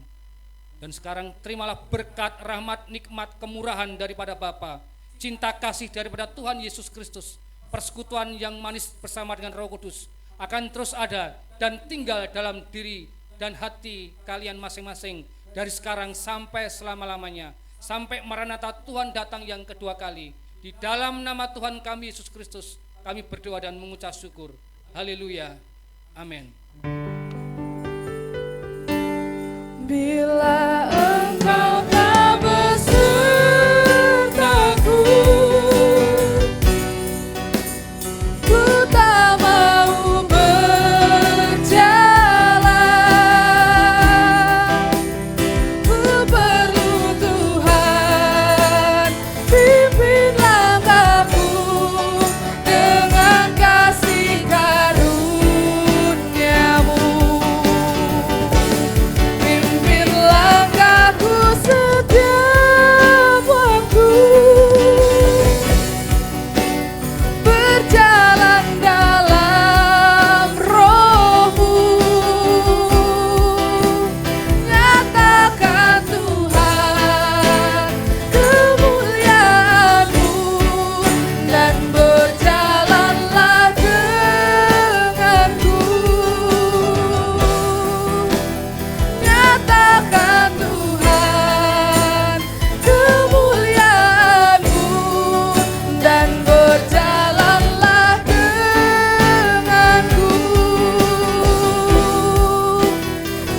Dan sekarang terimalah berkat, rahmat, nikmat, kemurahan daripada Bapa, cinta kasih daripada Tuhan Yesus Kristus, persekutuan yang manis bersama dengan Roh Kudus akan terus ada dan tinggal dalam diri dan hati kalian masing-masing dari sekarang sampai selama-lamanya, sampai Maranatha Tuhan datang yang kedua kali. Di dalam nama Tuhan kami Yesus Kristus kami berdoa dan mengucap syukur. Haleluya. Amin. Bila Engkau tak besertaku, ku tak mau berjalan. Ku perlu Tuhan, pimpin langkahku dengan kasih karunia-Mu. Pimpin langkahku setiap waktu, berjalan dalam Roh-Mu. Nyatakan Tuhan kemuliaan-Mu dan berjalanlah denganku. Nyatakan Tuhan kemuliaan-Mu dan berjalanlah denganku.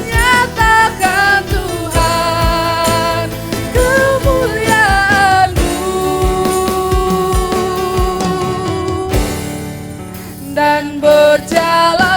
Nyatakan Tuhan kemuliaan-Mu dan berjalan